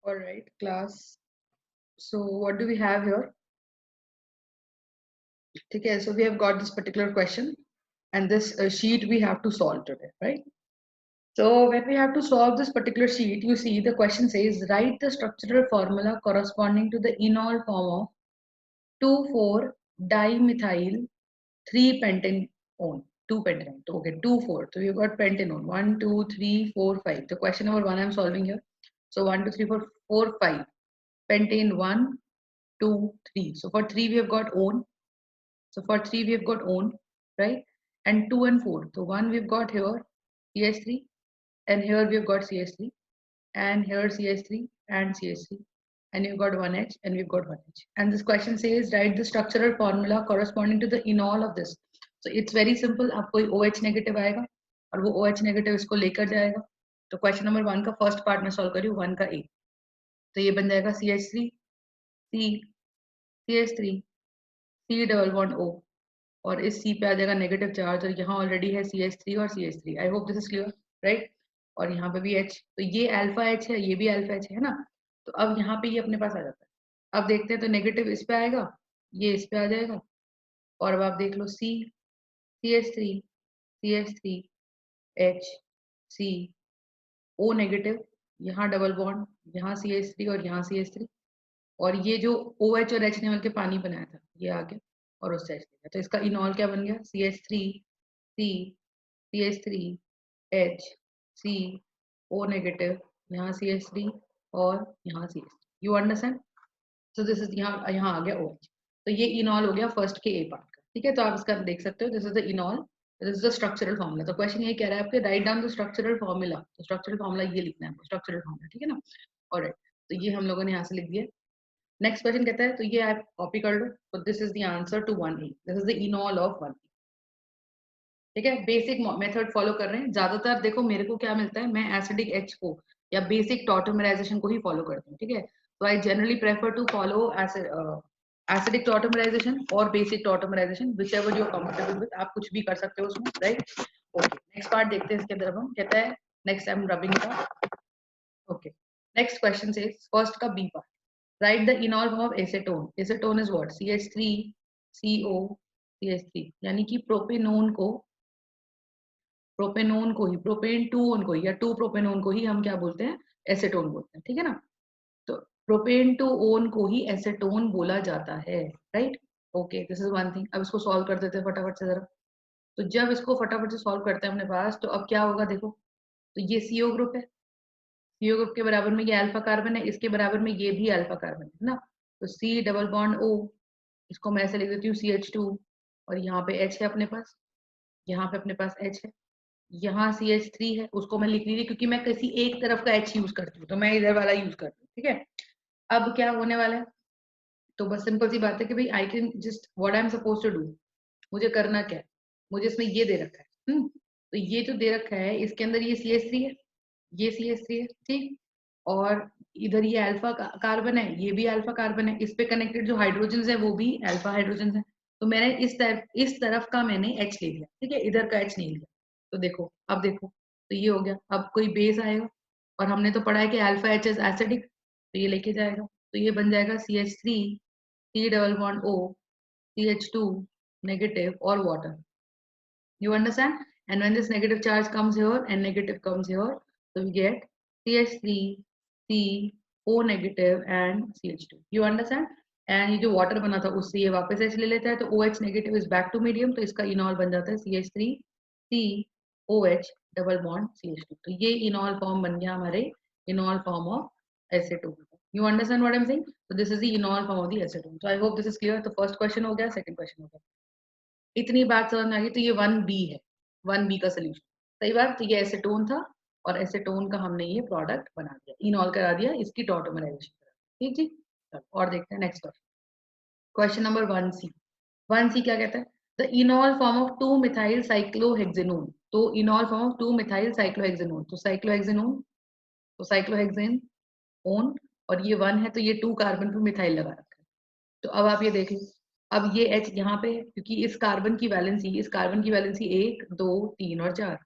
All right, class. So what do we have here? Okay, so we have got this particular question and this sheet we have to solve today, right? So when we have to solve this particular sheet, you see the question says write the structural formula corresponding to the enol form of 2,4-dimethyl 3-pentanone. 2-pentanone. Okay, 2,4. So you've got pentanone. 1, 2, 3, 4, 5. The question number 1 I'm solving here. So 1, 2, 3, 4, 4, 5. Pentane 1, 2, 3. So for 3 we have got one. So for 3 we have got one, right? And 2 and 4. So 1 we've got here CH3 and here we've got CH3 and here CH3 and CH3 and you've got 1H and we've got 1H. And this question says write the structural formula corresponding to the enol of this. So it's very simple. आपको OH negative आएगा और वो OH negative इसको लेकर जाएगा. तो question number 1 का first part मैं solve करी हूँ 1 का A. तो ये बन जाएगा CH3 C CH3 C double bond O और इस C पे आ जाएगा नेगेटिव चार्ज और यहाँ ऑलरेडी है CH3 और CH3. I hope this is clear, right? और यहाँ पे भी H, तो ये अल्फा H है, ये भी अल्फा H है ना. तो अब यहाँ पे ये अपने पास आ जाता है. अब देखते हैं तो नेगेटिव इस पे आएगा, ये इस पे आ जाएगा और अब आप देख लो C CH3 CH3 H C O negative, यहाँ डबल बॉन्ड, यहाँ CH3 और यहाँ CH3 और ये जो OH और H ने मिलकर पानी बनाया था ये आ गया और उससे H गया. तो इसका इनॉल क्या बन गया CH3 C CH3 H C O negative, यहाँ CH3 और यहाँ CH3. You understand? So this is यहाँ यहाँ आ गया OH. तो ये इनॉल हो गया फर्स्ट के ए पार्ट का. ठीक है, तो आप इसका देख सकते हो this is the इनॉल, this is the structural formula. तो क्वेश्चन ये कह रहा है आपके write down the structural formula. तो स्ट्रक्चरल फॉर्मूला ये लिखना है, स्ट्रक्चरल फॉर्मूला. ठीक है ना? ऑलराइट, तो ये हम लोगों ने यहाँ से लिख दिया. नेक्स्ट क्वेश्चन कहता है तो ये आप कॉपी कर लो. तो this is the answer to 1A. This is the enol of 1A. ठीक है, बेसिक मेथड फॉलो कर रहे हैं. ज्यादातर देखो मेरे को क्या मिलता है, मैं एसिडिक एच को या बेसिक टॉटोमराइजेशन को ही फॉलो करती हूँ. ठीक है, तो I generally prefer to follow acidic tautomerization और basic tautomerization, whichever you are comfortable with. आप कुछ भी कर सकते हो उसमें, राइट? ओके, नेक्स्ट पार्ट देखते हैं. इसके अंदर हम कहता है नेक्स्ट टाइम रबिंग का. ओके, नेक्स्ट क्वेश्चन से फर्स्ट का B part. Write the enol form of acetone. Acetone is what? CH3 CO CH3. यानी कि प्रोपेनोन को ही प्रोपेन 2 को ही या 2 प्रोपेनोन को ही हम क्या बोलते हैं? एसेटोन बोलते हैं. ठीक है ना? तो प्रोपेन 2 ओन को ही एसेटोन बोला जाता है, right? Okay, this is one thing. अब इसको सॉल्व कर देते हैं फटाफट से जरा. तो जब इसको फटाफट से सॉल्व करते हैं अपने पास, तो अब क्या होगा देखो. तो ये CO ग्रुप है, CO ग्रुप के बराबर में ये अल्फा कार्बन है, इसके बराबर में ये भी अल्फा कार्बन है ना. तो C डबल बॉन्ड O, इसको मैं ऐसे लिख देती हूँ CH2 और यहाँ पे H है अपने पास, यहाँ पे अपने पास H है, यहाँ CH3 है. उसको मैं लिख रही थी क्योंकि मैं किसी एक तरफ का H यूज करती हूँ, तो मैं इधर वाला यूज करती हूँ. ठीक है, अब क्या होने वाला है? तो बस सिंपल सी बात है कि भाई I can just what I am suppose to do. मुझे करना क्या है? मुझे इसमें ये दे रखा है. तो ये जो दे रखा है इसके अंदर ये CH3 है, ये CH3 है, ठीक. और इधर ये अल्फा कार्बन है, ये भी अल्फा कार्बन है. इस पे कनेक्टेड जो हाइड्रोजन है वो भी अल्फा हाइड्रोजन है. तो मैंने इस तरफ का मैंने H ले लिया. ठीक है, इधर का H नहीं लिया. तो देखो, अब देखो, तो ये हो गया. अब कोई बेस आएगा और हमने तो पढ़ा है कि अल्फा H इज एसिडिक, तो ये लेके जाएगा. तो ये बन जाएगा CH3 C double bond O CH2 negative or water. You understand? And when this negative charge comes here and negative comes here, so we get CH3, C, O negative and CH2. You understand? And ये जो water बना था उससे ये वापस H ले लेता है, तो OH negative is back to medium, तो इसका enol बन जाता है CH3, C, OH double bond CH2. तो ये enol form बन गया हमारे enol form of acetone. You understand what I'm saying? So this is the enol form of the acetone. So I hope this is clear. तो first question हो गया, second question हो गया. इतनी बात समझ में आ गई. तो ये 1B है, 1B का सोल्यूशन. सही बात. तो ये एसेटोन था और एसेटोन का हमने ये प्रोडक्ट बना दिया, इनॉल करा दिया, इसकी टॉटोमराइजेशन करा दी. ठीक जी. और देखते हैं next question. Question number 1C. 1C क्या कहता है? The enol form of 2 methyl cyclohexanone. तो enol form of 2 methyl cyclohexanone. तो साइक्लोहेक्सेनोन, तो साइक्लोहेक्सेन ओन और ये 1 है, तो ये 2 कार्बन पे मिथाइल लगा रखा है. तो अब आप ये देख लो. अब ये H यहाँ पे है क्योंकि इस कार्बन की वैलेंसी 1, 2, 3 और 4.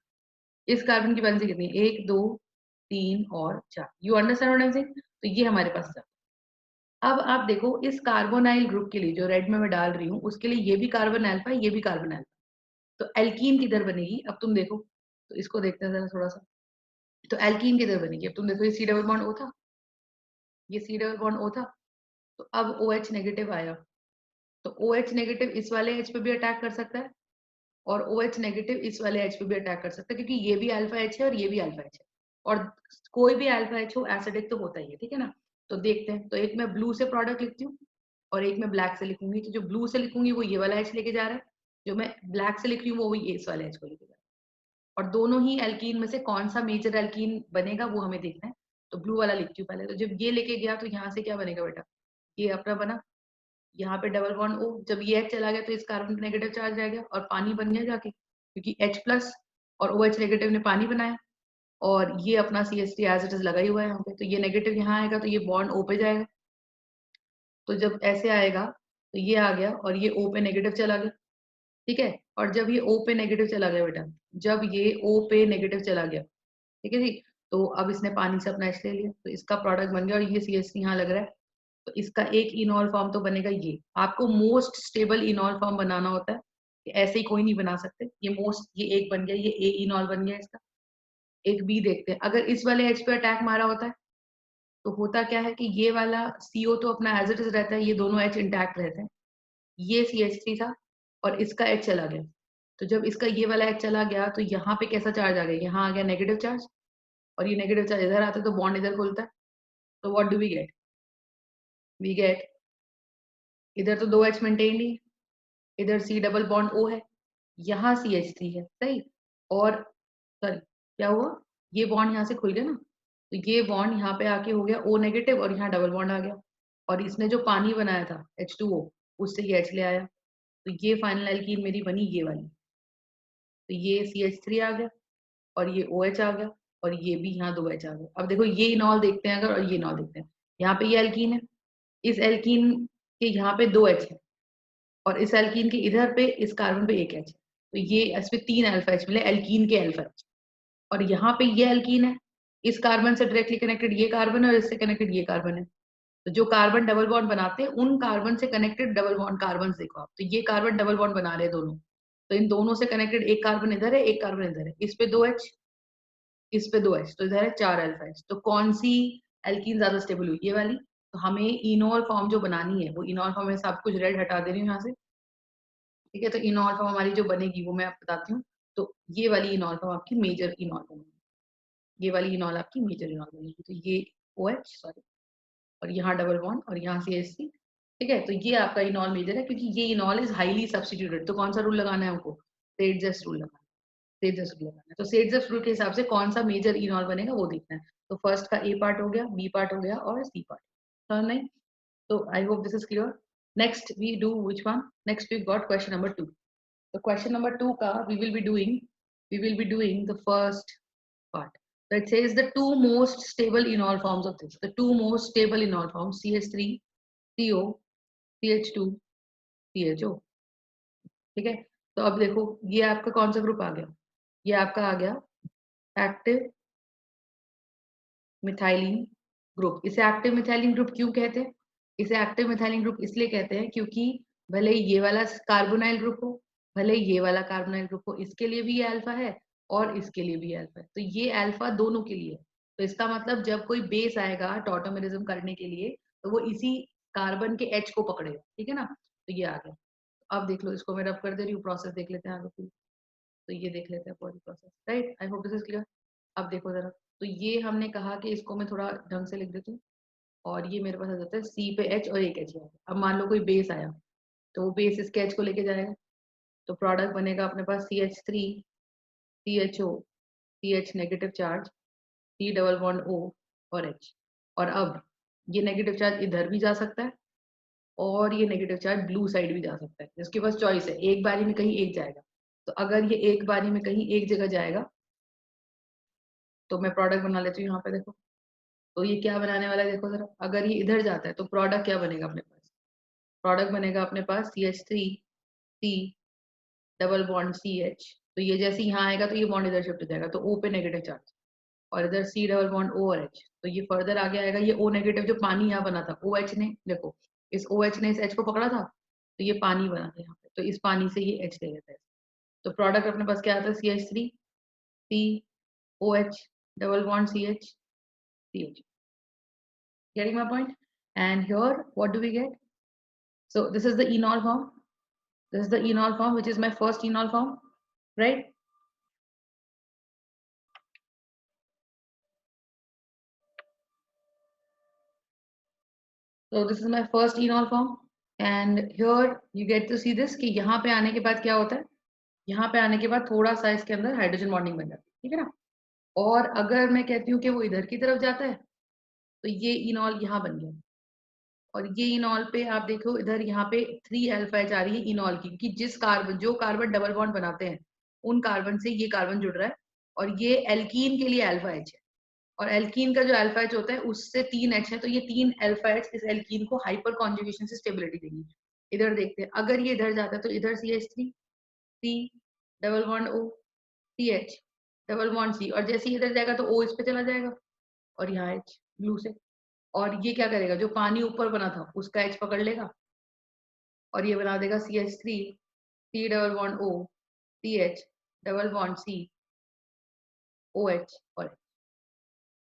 इस कार्बन की वैलेंसी कितनी है? 1, 2, 3 और 4। You understand what I am saying? तो ये हमारे पास था। अब आप देखो इस कार्बोनाइल ग्रुप के लिए जो रेड में मैं डाल रही हूँ उसके लिए ये भी कार्बन अल्फा है, ये भी कार्बन अल्फा। तो एल्कीन किधर बनेगी? अब तुम देखो, तो इसको देखते हैं जरा थोड़ा सा। तो एल्कीन किधर बनेगी? अब तुम देखो, ये सी डबल बॉन्ड ओ था, ये सी डबल बॉन्ड ओ था, तो अब ओ एच नेगेटिव आया, तो ओ एच नेगेटिव इस वाले एच पे भी अटैक कर सकता है और ओ एच नेगेटिव इस वाले एच पे भी अटैक कर सकता है, क्योंकि ये भी अल्फा एच है और ये भी अल्फा एच है, और कोई भी अल्फा एच हो एसिडिक तो होता ही है, ठीक है ना। तो देखते हैं, तो एक मैं ब्लू से प्रोडक्ट लिखती हूँ और एक मैं ब्लैक से लिखूंगी। तो जो ब्लू से लिखूंगी वो ये वाला एच लेके जा रहा है, जो मैं ब्लैक से लिख रही हूँ वो इस वाले एच को लेके जा रहा है। और दोनों ही एल्कीन में से कौन सा मेजर एल्कीन बनेगा वो हमें देखना है। तो ब्लू वाला लिखती हूँ पहले। तो जब ये लेके गया तो यहाँ से क्या बनेगा बेटा? ये अपना बना, यहाँ पे डबल बॉन्ड ओ, जब ये H चला गया तो इस कार्बन पे नेगेटिव चार्ज रह गया और पानी बन गया जाके, क्योंकि H प्लस और OH नेगेटिव ने पानी बनाया, और ये अपना CH3 एज इट इज लगा ही हुआ है यहाँ पे। तो ये नेगेटिव यहाँ आएगा तो ये बॉन्ड O पे जाएगा, तो जब ऐसे आएगा तो ये आ गया और ये O पे नेगेटिव चला गया, ठीक है। और जब ये O पे नेगेटिव चला गया बेटा, जब ये O पे नेगेटिव चला गया, ठीक है जी, तो अब इसने पानी से अपना H ले लिया, तो इसका प्रोडक्ट बन गया और ये CH3 यहाँ लग रहा है। तो इसका एक इनॉल फॉर्म तो बनेगा। ये आपको मोस्ट स्टेबल इनॉल फॉर्म बनाना होता है, कि ऐसे ही कोई नहीं बना सकते। ये मोस्ट, ये एक बन गया, ये ए इनॉल बन गया इसका। एक बी देखते हैं, अगर इस वाले एच पे अटैक मारा होता है तो होता क्या है कि ये वाला CO तो अपना एज इट इज रहता है, ये दोनों एच इंटैक्ट रहते हैं। ये CH3 था और इसका एच चला गया, तो जब इसका ये वाला एच चला गया तो यहाँ पे कैसा चार्ज आ गया? यहाँ आ गया नेगेटिव चार्ज, और ये नेगेटिव चार्ज इधर आता है तो बॉन्ड इधर खुलता है। तो what do we get? We get, इधर तो दो एच मेंटेन ही, इधर C डबल बॉन्ड O है, यहाँ CH3 है, सही। और सॉरी, क्या हुआ? ये बॉन्ड यहाँ से खुल गया ना, तो ये बॉन्ड यहाँ पे आके हो गया O नेगेटिव और यहाँ डबल बॉन्ड आ गया, और इसने जो पानी बनाया था H2O, उससे ये H ले आया, तो ये फाइनल एल्कीन मेरी बनी ये वाली। तो ये CH3 आ गया और ये OH आ गया और ये भी यहाँ दो H आ गया। अब देखो ये इनॉल देखते हैं अगर, और ये इनॉल देखते हैं, यहाँ पे ये एल्कीन है, इस एल्कीन के यहाँ पे दो H है, और इस एल्कीन के इधर पे इस कार्बन पे एक H है, तो ये इसमें तीन अल्फा H मिले, एल्कीन के अल्फा H। और यहाँ पे ये एल्कीन है, इस कार्बन से डायरेक्टली कनेक्टेड ये कार्बन है और इससे कनेक्टेड ये कार्बन है। तो जो कार्बन डबल बॉन्ड बनाते हैं उन कार्बन से कनेक्टेड डबल बॉन्ड कार्बन देखो आप, तो ये कार्बन डबल बॉन्ड बना रहे हैं दोनों, तो इन दोनों से कनेक्टेड एक कार्बन इधर है, एक कार्बन इधर है, इस पे दो H, इस पे दो H, तो इधर है चार अल्फा H। तो कौन सी एल्कीन ज्यादा स्टेबल हुई? ये वाली। तो हमें इनोल फॉर्म जो बनानी है, वो इनोल फॉर्म में सब कुछ रेड हटा दे रही हूँ यहाँ से, ठीक है। तो इनॉल फॉर्म हमारी जो बनेगी वो मैं आपको बताती हूँ। तो ये वाली इनॉल फॉर्म आपकी मेजर इनॉल बनेगी, ये वाली इनॉल आपकी मेजर इनॉल बनेगी। तो ये OH सॉरी, और यहाँ डबल बॉन्ड और यहाँ CH3, ठीक है। तो ये आपका इनॉल मेजर है, क्योंकि ये इनॉल इज हाईली सब्स्टिट्यूटेड। तो कौन सा रूल लगाना है हमको? सेट रूल लगाना है, सेट रूल लगाना है। तो सेट रूल के हिसाब से कौन सा मेजर इनॉल बनेगा वो देखना है। तो फर्स्ट का A पार्ट हो गया, B पार्ट हो गया और C पार्ट, नहीं? So I hope this is clear. Next we do which one? Next we got question number 2. So question number 2 ka we will be doing the first part. So it says the two most stable enol forms of this. The two most stable enol forms CH3, CO, CH2, CHO. ठीक है। तो अब देखो ये आपका कौन सा group आ गया? ये आपका आ गया एक्टिव मिथाइलिन ग्रुप। इसे एक्टिव मिथाइलिन ग्रुप क्यों कहते हैं? इसे एक्टिव मिथाइलिन ग्रुप इसलिए कहते हैं क्योंकि भले ही ये वाला कार्बोनाइल ग्रुप हो, भले ही ये वाला कार्बोनाइल ग्रुप हो, इसके लिए भी ये अल्फा है और इसके लिए भी अल्फा है, तो ये अल्फा दोनों के लिए है। तो इसका मतलब जब कोई बेस आएगा टॉटोमेरिज्म करने के लिए तो वो इसी कार्बन के एच को पकड़ेगा, ठीक है ना। तो ये आ गया। अब देख लो, इसको मैं रब कर दे रही हूँ, प्रोसेस देख लेते हैं आगे पूरी। तो ये देख लेते हैं पूरी process, right. I hope this is clear. अब देखो जरा, तो ये हमने कहा कि इसको मैं थोड़ा ढंग से लिख देती हूँ, और ये मेरे पास आ जाता है C पे H और एक H है। अब मान लो कोई बेस आया तो वो बेस इसके H को लेके जाएगा, तो प्रोडक्ट बनेगा अपने पास CH3, CHO, CH negative charge, C double bond O और H। और अब ये नेगेटिव चार्ज इधर भी जा सकता है और ये नेगेटिव चार्ज ब्लू साइड भी जा सकता है, जिसके पास चॉइस है, एक बारी में कहीं एक जाएगा। तो अगर ये एक बारी में कहीं एक जगह जाएगा तो मैं प्रोडक्ट बना लेती हूँ यहाँ पे, देखो। तो ये क्या बनाने वाला है देखो जरा, अगर ये इधर जाता है तो प्रोडक्ट क्या बनेगा अपने पास? प्रोडक्ट बनेगा अपने पास CH3, C double bond CH। तो ये जैसे यहाँ आएगा तो ये बॉन्ड इधर शिफ्ट हो जाएगा, तो O पे नेगेटिव चार्ज, और इधर C डबल बॉन्ड O और H, तो ये फर्दर आगे आएगा, ये O नेगेटिव जो पानी यहाँ बना था, OH ने देखो इस OH ने इस H को पकड़ा था, तो ये पानी बना था यहाँ पे, तो इस पानी से ये H ले लेता है। तो प्रोडक्ट अपने पास क्या आता है, CH3 COH double bond CH CH. Getting my point? And here, what do we get? So this is the enol form. This is the enol form, which is my first enol form, right? So this is my first enol form, and here you get to see this कि यहाँ पे आने के बाद क्या होता है, यहाँ पे आने के बाद थोड़ा सा इसके अंदर हाइड्रोजन बॉन्डिंग बन जाती है, ठीक है ना। और अगर मैं कहती हूँ कि वो इधर की तरफ जाता है, तो ये इनॉल यहाँ बन गया, और ये इनॉल पे आप देखो इधर यहाँ पे 3 अल्फा एच आ रही है इनॉल की, कि जिस कार्बन जो कार्बन डबल बॉन्ड बनाते हैं उन कार्बन से ये कार्बन जुड़ रहा है, और ये एल्कीन के लिए अल्फा एच है, और एल्कीन का जो अल्फा एच होता है उससे 3 एच है, तो ये 3 अल्फा एच इस एल्कीन को हाइपर कॉन्जुगेशन से स्टेबिलिटी देंगी। इधर देखते हैं, अगर ये इधर जाता है तो इधर CH3 C double bond O CH double bond C, और जैसे ही इधर जाएगा तो O इस पे चला जाएगा और यहाँ H ब्लू से, और ये क्या करेगा, जो पानी ऊपर बना था उसका H पकड़ लेगा और ये बना देगा CH3 C double bond O CH double bond C OH और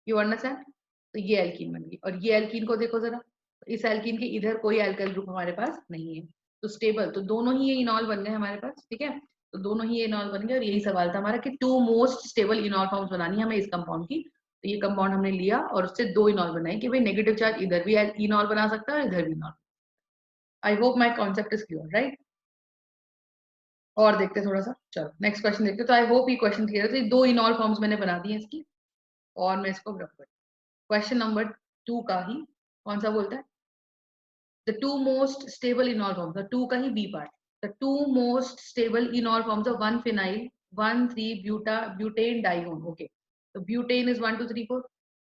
यू अंडरस्टैंड। तो ये एल्कीन बन गई, और ये एल्कीन को देखो जरा, इस एल्कीन के इधर कोई एल्काइल ग्रुप हमारे पास नहीं है, तो स्टेबल, तो दोनों ही ये इनॉल बन गए हमारे पास, ठीक है। तो दोनों ही ये इनॉल बन गए, और यही सवाल था हमारा कि 2 मोस्ट स्टेबल इनॉल फॉर्म्स बनानी है हमें इस कंपाउंड की, तो ये कंपाउंड हमने लिया और उससे 2 इनॉल बनाए कि भाई नेगेटिव चार्ज इधर भी इनॉल बना सकता है और इधर भी इनॉल। I hope my concept is clear, right. और देखते थोड़ा सा, चलो नेक्स्ट क्वेश्चन देखते, तो आई होप ये क्वेश्चन क्लियर है। तो ये 2 इनॉल फॉर्म्स मैंने बना दी है इसकी, और मैं इसको रख कर क्वेश्चन नंबर 2 का ही कौन सा बोलता है, the two most stable enol forms, the two का ही B part, the two most stable enol forms of 1-phenyl 1,3-butane dione, okay, तो butane is 1 2 3 4,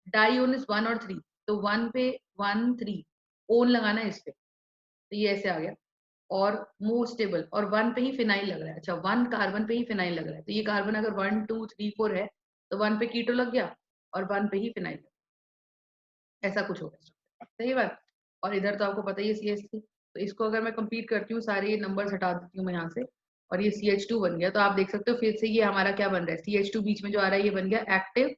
dione is 1 और 3, तो 1 पे 1 3 ओन लगाना है इस पे, तो ये ऐसे आ गया, और मोस्ट स्टेबल, और 1 पे ही फिनाइल लग रहा है, अच्छा 1 कार्बन पे ही फिनाइल लग रहा है, तो ये कार्बन अगर 1 2 3 4 है तो 1 पे कीटो लग गया और 1 पे ही फिनाइल, ऐसा कुछ होगा, सही बात। और इधर तो आपको पता ही है CH3, तो इसको अगर मैं कंप्लीट करती हूँ, सारे नंबर्स हटा देती हूँ मैं यहाँ से, और ये CH2 बन गया, तो आप देख सकते हो फिर से ये हमारा क्या बन रहा है, CH2 बीच में जो आ रहा है ये बन गया एक्टिव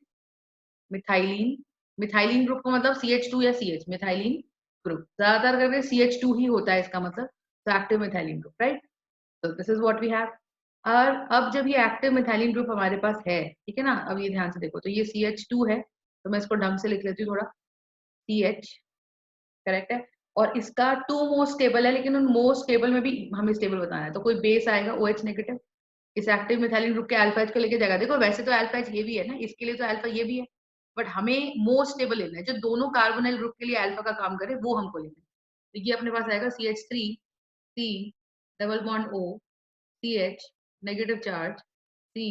मिथाइलिन, मिथाइलिन ग्रुप का मतलब CH2 या CH, मिथाइलिन ग्रुप ज्यादातर करके CH2 ही होता है इसका मतलब, तो एक्टिव मिथाइलिन ग्रुप, राइट। तो this is what we have. और अब जब ये एक्टिव मिथाइलिन ग्रुप हमारे पास है, ठीक है ना, अब ये ध्यान से देखो, तो ये CH2 है, तो मैं इसको ढंग से लिख लेती हूँ थोड़ा, CH, करेक्ट है, और इसका 2 मोस्ट स्टेबल है, लेकिन उन मोस्ट स्टेबल में भी हमें स्टेबल बताना है, तो कोई बेस आएगा OH नेगेटिव, इस एक्टिव मिथाइलिन ग्रुप के अल्फा एच को लेके जाएगा, देखो वैसे तो अल्फा एच ये भी है ना, इसके लिए तो अल्फा ये भी है, बट हमें मोस्ट स्टेबल लेना है, जो दोनों कार्बोनाइल ग्रुप के लिए अल्फा का काम करे वो हमको लेना है, तो ये अपने पास आएगा CH3 C double bond O CH negative charge C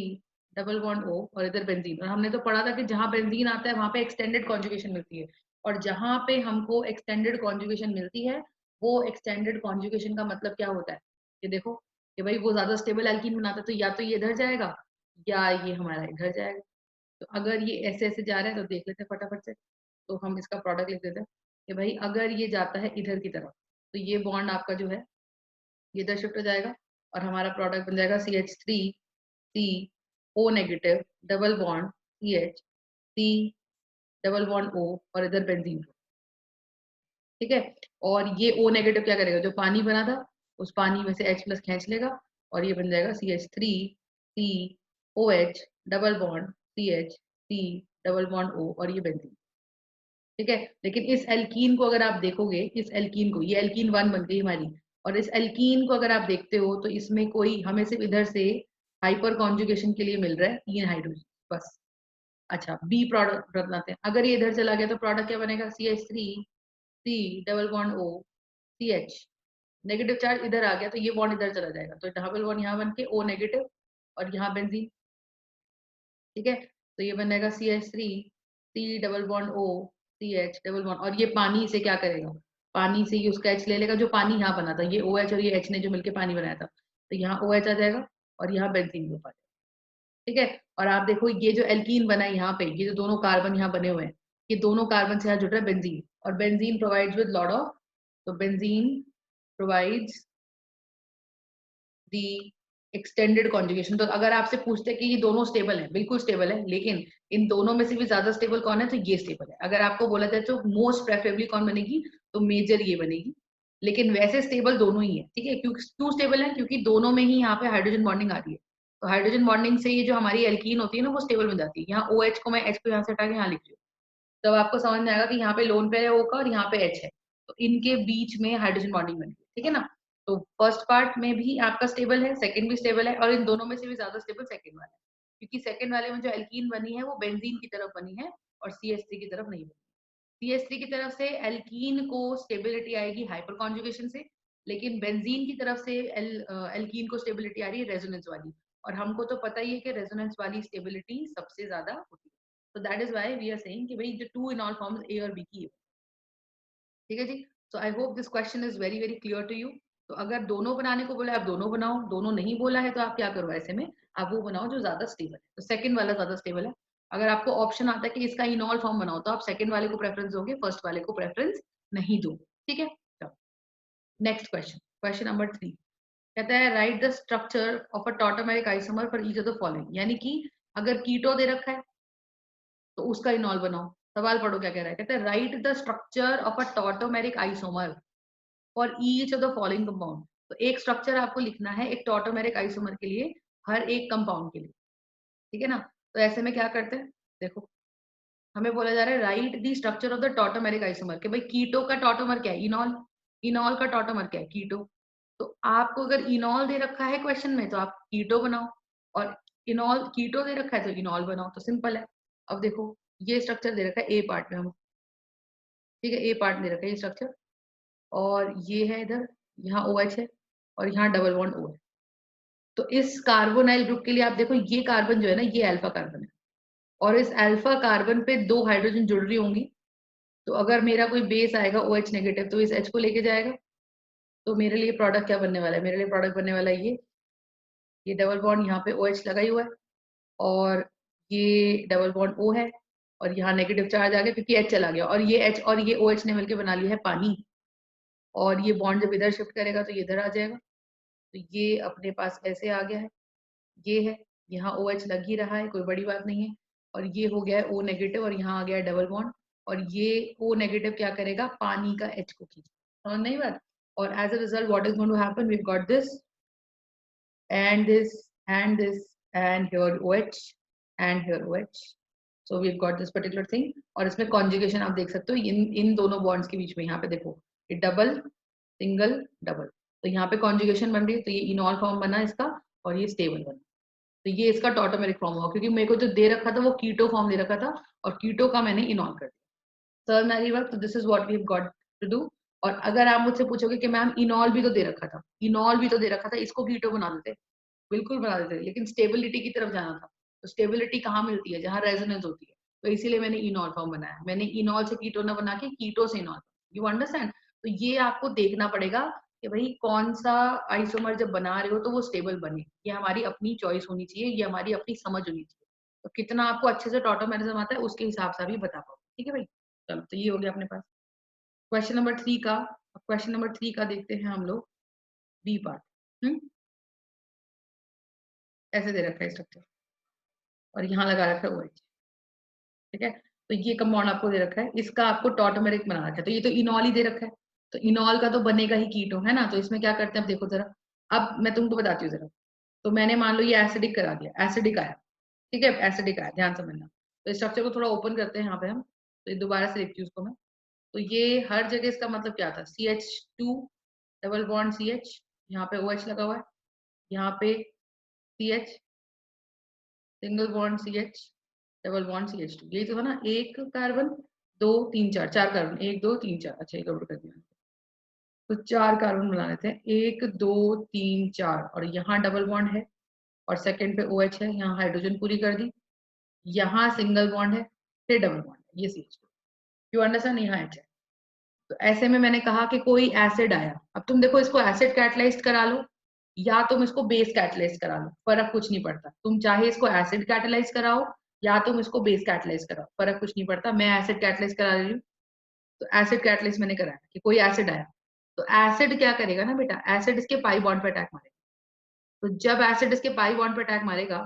double bond O, और इधर बेंजीन, और हमने तो पढ़ा था कि जहां बेंजीन आता है वहां पे एक्सटेंडेड कॉन्जुगेशन मिलती है, और जहां पे हमको एक्सटेंडेड कॉन्जुगेशन मिलती है, वो एक्सटेंडेड कॉन्जुगेशन का मतलब क्या होता है, कि देखो कि भाई वो ज्यादा स्टेबल एल्कीन बनाता है, तो या तो ये इधर जाएगा या ये हमारा इधर जाएगा, तो अगर ये ऐसे ऐसे जा रहा है तो देख लेते हैं फटाफट से, तो हम इसका प्रोडक्ट लिख देते हैं कि भाई अगर ये जाता है इधर की तरफ, तो ये बॉन्ड आपका जो है ये इधर शिफ्ट हो जाएगा, और हमारा प्रोडक्ट बन जाएगा CH3 C O negative double bond CH C double bond O, और इधर बेंजीन, ठीक है। और ये O नेगेटिव क्या करेगा, जो पानी बना था उस पानी में से H प्लस खींच लेगा, और ये बन जाएगा CH3 C OH double bond CH C double bond O, और ये बेंजीन, ठीक है। लेकिन इस एल्कीन को अगर आप देखोगे, इस एल्कीन को, ये एल्कीन 1 बन गई हमारी, और इस एल्कीन को अगर आप देखते हो तो इसमें कोई हमें सिर्फ इधर से हाइपर कॉन्जुगेशन के लिए मिल रहा है 3 हाइड्रोजन बस। अच्छा बी प्रोडक्ट बनाते हैं, अगर ये इधर चला गया तो प्रोडक्ट क्या बनेगा, CH3 C double bond O CH, negative charge इधर आ गया तो ये बॉन्ड इधर चला जाएगा, तो डबल बॉन्ड यहाँ बन के O नेगेटिव, और यहाँ बेंजीन, ठीक है। तो ये बन जाएगा CH3 C double bond O CH double bond, और ये पानी से क्या करेगा, पानी से ये उसका H ले लेगा, जो पानी यहाँ बना था, ये OH और ये H ने जो मिलके पानी बनाया था, तो यहाँ OH आ जाएगा और यहाँ बेंजीन ग्रुप आ जाएगा, ठीक है। और आप देखो ये जो एल्कीन बना है यहाँ पे, ये जो दोनों कार्बन यहाँ बने हुए हैं, ये दोनों कार्बन से यहाँ जुड़ रहा है बेंजीन, और benzene provides with lot of, तो बेंजीन प्रोवाइड्स दी एक्सटेंडेड कॉन्जुगेशन। तो अगर आपसे पूछते हैं कि ये दोनों स्टेबल है, बिल्कुल स्टेबल है, लेकिन इन दोनों में से भी ज्यादा स्टेबल कौन है, तो ये स्टेबल है। अगर आपको बोला जाए तो मोस्ट प्रेफरेबली कौन बनेगी, तो मेजर ये बनेगी, लेकिन वैसे स्टेबल दोनों ही है, ठीक है। क्यों स्टेबल है, क्योंकि दोनों में ही यहाँ पे हाइड्रोजन बॉन्डिंग आ रही है, तो हाइड्रोजन बॉन्डिंग से ये जो हमारी एल्कीन होती है ना, वो स्टेबल बन जाती है। यहाँ ओ एच को मैं एच को यहाँ से हटा के यहाँ लिख रही हूँ, तब आपको समझ में आएगा कि यहाँ पे लोन पेयर है ओ का और यहाँ पे एच है, तो इनके बीच में हाइड्रोजन बॉन्डिंग बन गई, ठीक है ना। तो फर्स्ट पार्ट में भी आपका स्टेबल है, सेकंड भी स्टेबल है, और इन दोनों में से भी ज्यादा स्टेबल सेकंड वाला है, क्योंकि सेकंड वाले में जो एल्कीन बनी है वो बेंजीन की तरफ बनी है और CH3 की तरफ नहीं बनी। CH3 की तरफ से एल्कीन को स्टेबिलिटी आएगी हाइपर कॉन्जुगेशन से, लेकिन बेंजीन की तरफ से एल्कीन को स्टेबिलिटी आ रही है रेजोनेंस वाली, और हमको तो पता ही है कि रेजोनेंस वाली स्टेबिलिटी सबसे ज्यादा होती है। So that is why we are saying कि भाई जो टू इनॉल फॉर्म्स A और B की है, ठीक है जी। So I hope this question is very very clear to you. तो अगर दोनों बनाने को बोला, आप दोनों बनाओ, दोनों नहीं बोला है तो आप क्या करो, ऐसे में आप वो बनाओ जो ज्यादा स्टेबल है, तो सेकंड वाला ज्यादा स्टेबल है। अगर आपको ऑप्शन आता है कि इसका इनॉल फॉर्म बनाओ, तो आप सेकंड वाले को प्रेफरेंस दोगे, फर्स्ट वाले को प्रेफरेंस नहीं दोगे, ठीक है। नेक्स्ट क्वेश्चन, क्वेश्चन नंबर 3 कहता है write the structure of a tautomeric isomer for each of the following, यानी कि अगर कीटो दे रखा है तो उसका इनॉल बनाओ। सवाल पढ़ो क्या कह रहा है, कहता है write the structure of a tautomeric isomer for each of the following compound. तो एक स्ट्रक्चर आपको लिखना है एक टॉटोमेरिक आइसोमर के लिए, हर एक कंपाउंड के लिए, ठीक है ना। तो ऐसे में क्या करते हैं, देखो हमें बोला जा रहा है write the structure of the tautomeric isomer, कि भाई कीटो का टॉटोमर क्या है, इनॉल, इनॉल का टॉटोमर क्या है, कीटो। तो आपको अगर इनॉल दे रखा है क्वेश्चन में तो आप कीटो बनाओ, और इनॉल कीटो दे रखा है तो इनॉल बनाओ, तो सिंपल है। अब देखो ये स्ट्रक्चर दे रखा है ए पार्ट में हम, ठीक है, ए पार्ट दे रखा है ये स्ट्रक्चर, और ये है इधर, यहाँ ओ एच है और यहाँ डबल बॉन्ड ओ है। तो इस कार्बोनाइल ग्रुप के लिए आप देखो ये कार्बन जो है ना, ये अल्फा कार्बन है, और इस अल्फा कार्बन पे दो हाइड्रोजन जुड़ रही होंगी। तो अगर मेरा कोई बेस आएगा ओ एच नेगेटिव तो इस एच को लेके जाएगा, तो मेरे लिए प्रोडक्ट क्या बनने वाला है, मेरे लिए प्रोडक्ट बनने वाला है ये डबल बॉन्ड यहाँ पे ओ एच लगा ही हुआ है, और ये डबल बॉन्ड ओ है, और यहाँ नेगेटिव चार्ज आ गया क्योंकि एच चला गया, और ये एच और ये ओ एच ने मिलकर बना लिया है पानी, और ये बॉन्ड जब इधर शिफ्ट करेगा तो ये इधर आ जाएगा, तो ये अपने पास ऐसे आ गया है, ये है, यहाँ ओ एच लग ही रहा है, कोई बड़ी बात नहीं है, और ये हो गया है ओ नेगेटिव, और यहाँ आ गया है डबल बॉन्ड, और ये ओ नेगेटिव क्या करेगा, पानी का एच को खींचेगा, समझ नहीं बात। और as a result what is going to happen, we got this and this and this and here OH and here OH, so we've got this particular thing। और इसमें कॉन्जुगेशन आप देख सकते हो इन इन दोनों बॉन्ड्स के बीच में, यहाँ पे देखो ये डबल सिंगल डबल, तो यहाँ पे कॉन्जुगेशन बन रही है, तो ये इनॉल फॉर्म बना इसका और ये स्टेबल बना, तो ये इसका टॉटोमेरिक फॉर्म हुआ, क्योंकि मेरे को जो दे रखा था वो कीटो फॉर्म दे रखा था और कीटो का मैंने इनॉल कर दिया। सर मेरी बात, तो this is what we have got to do. और अगर आप मुझसे पूछोगे कि मैम इनॉल भी तो दे रखा था, इनॉल भी तो दे रखा था, इसको कीटो बना देते, बिल्कुल बना देते, लेकिन स्टेबिलिटी की तरफ जाना था, तो स्टेबिलिटी कहाँ मिलती है, जहाँ रेजोनेंस होती है, तो इसीलिए मैंने इनॉल फॉर्म बनाया, मैंने इनॉल से कीटो ना बना के कीटो से इनॉल, यू अंडरस्टैंड। तो ये आपको देखना पड़ेगा कि भाई कौन सा आइसोमर जब बना रहे हो तो वो स्टेबल बने, ये हमारी अपनी चॉइस होनी चाहिए, ये हमारी अपनी समझ होनी चाहिए, तो कितना आपको अच्छे से टॉटोमेरिज्म आता है उसके हिसाब से भी बता पाओ, ठीक है भाई। चलो तो ये हो गया अपने पास क्वेश्चन नंबर 3 का। क्वेश्चन नंबर 3 का देखते हैं हम लोग, बी पार्ट। ऐसे दे रखा है स्ट्रक्चर और यहाँ लगा रखा है OH, ठीक है। तो ये कंपाउंड आपको दे रखा है, इसका आपको टॉटोमेरिक बना रखा है, तो ये तो इनॉल ही दे रखा है, तो इनॉल का तो बनेगा ही कीटो, है ना। तो इसमें क्या करते हैं, अब देखो जरा, अब मैं तुमको बताती हूँ जरा। तो मैंने मान लो ये एसिडिक करा दिया, एसिडिक आया, ठीक है, एसिडिक आया, ध्यान समझना। तो इस स्ट्रक्चर को थोड़ा ओपन करते हैं यहाँ पे हम, तो ये दोबारा से देखती हूँ उसको मैं। तो ये हर जगह इसका मतलब क्या था, CH2 डबल बॉन्ड CH, यहाँ पे OH लगा हुआ है, यहाँ पे CH single bond CH double bond CH2, यही तो था ना, एक कार्बन दो तीन चार, चार कार्बन, एक दो तीन चार, अच्छा ये गड़बड़ कर दिया, तो चार कार्बन बना लेते हैं, एक दो तीन चार, और यहाँ डबल बॉन्ड है और सेकंड पे OH है, यहाँ हाइड्रोजन पूरी कर दी, यहाँ सिंगल बॉन्ड है, फिर डबल बॉन्ड है, ये CH2, यू अंडरस्टैंड, यहाँ H है। तो ऐसे में मैंने कहा कि कोई एसिड आया, अब तुम देखो इसको एसिड कैटलाइज्ड करा लो, या तुम इसको बेस कैटलाइज करा लो, फर्क कुछ नहीं पड़ता। तुम चाहे इसको एसिड कैटलाइज कराओ या तुम इसको बेस कैटलाइज कराओ, फर्क कुछ नहीं पड़ता। मैं एसिड कैटलाइज करा रही हूँ, तो एसिड कैटलाइज मैंने कराया कि कोई एसिड आया, तो एसिड क्या करेगा ना बेटा, एसिड इसके पाई बॉन्ड पे अटैक मारेगा। तो जब एसिड इसके पाई बॉन्ड पे अटैक मारेगा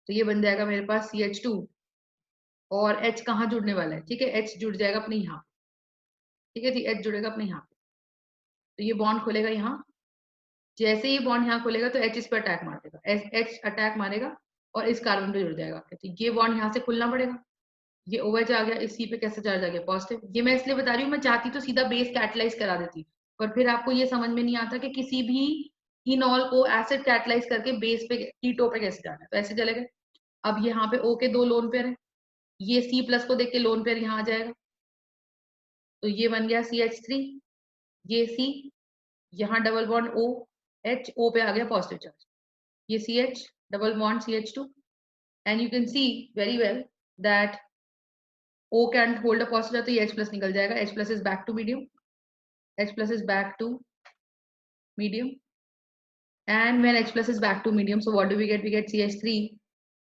तो ये बन जाएगा मेरे पास CH2, और H कहाँ जुड़ने वाला है, ठीक है, H जुड़ जाएगा अपने यहाँ, ठीक है जी, H जुड़ेगा अपने यहाँ पे। तो ये बॉन्ड खुलेगा यहाँ, जैसे ही बॉन्ड यहाँ खुलेगा तो H इस पर अटैक मार देगा, H अटैक मारेगा और इस कार्बन पे जुड़ जाएगा। तो ये बॉन्ड यहाँ से खुलना पड़ेगा, ये OH आ गया, इस C पे कैसे चार्ज आ गया, पॉजिटिव। ये मैं इसलिए बता रही हूँ, मैं चाहती तो सीधा बेस कैटलाइज करा देती, पर फिर आपको ये समझ में नहीं आता कि किसी भी इनॉल को एसिड कैटलाइज करके बेस पे कीटो पे कैसे जाना है, तो ऐसे चलेगा। अब यहाँ पे O के 2 लोन पेयर है, ये C प्लस को देख के लोन पेयर यहाँ आ जाएगा, तो ये बन गया CH3, ये C, यहाँ double bond O, H, O पे आ गया पॉजिटिव चार्ज, ये CH double bond CH2, and you can see very well that O can't hold a positive charge, तो ये H plus निकल जाएगा, H plus is back to medium, H plus is back to medium, and when H plus is back to medium, so what do we get? We get CH3,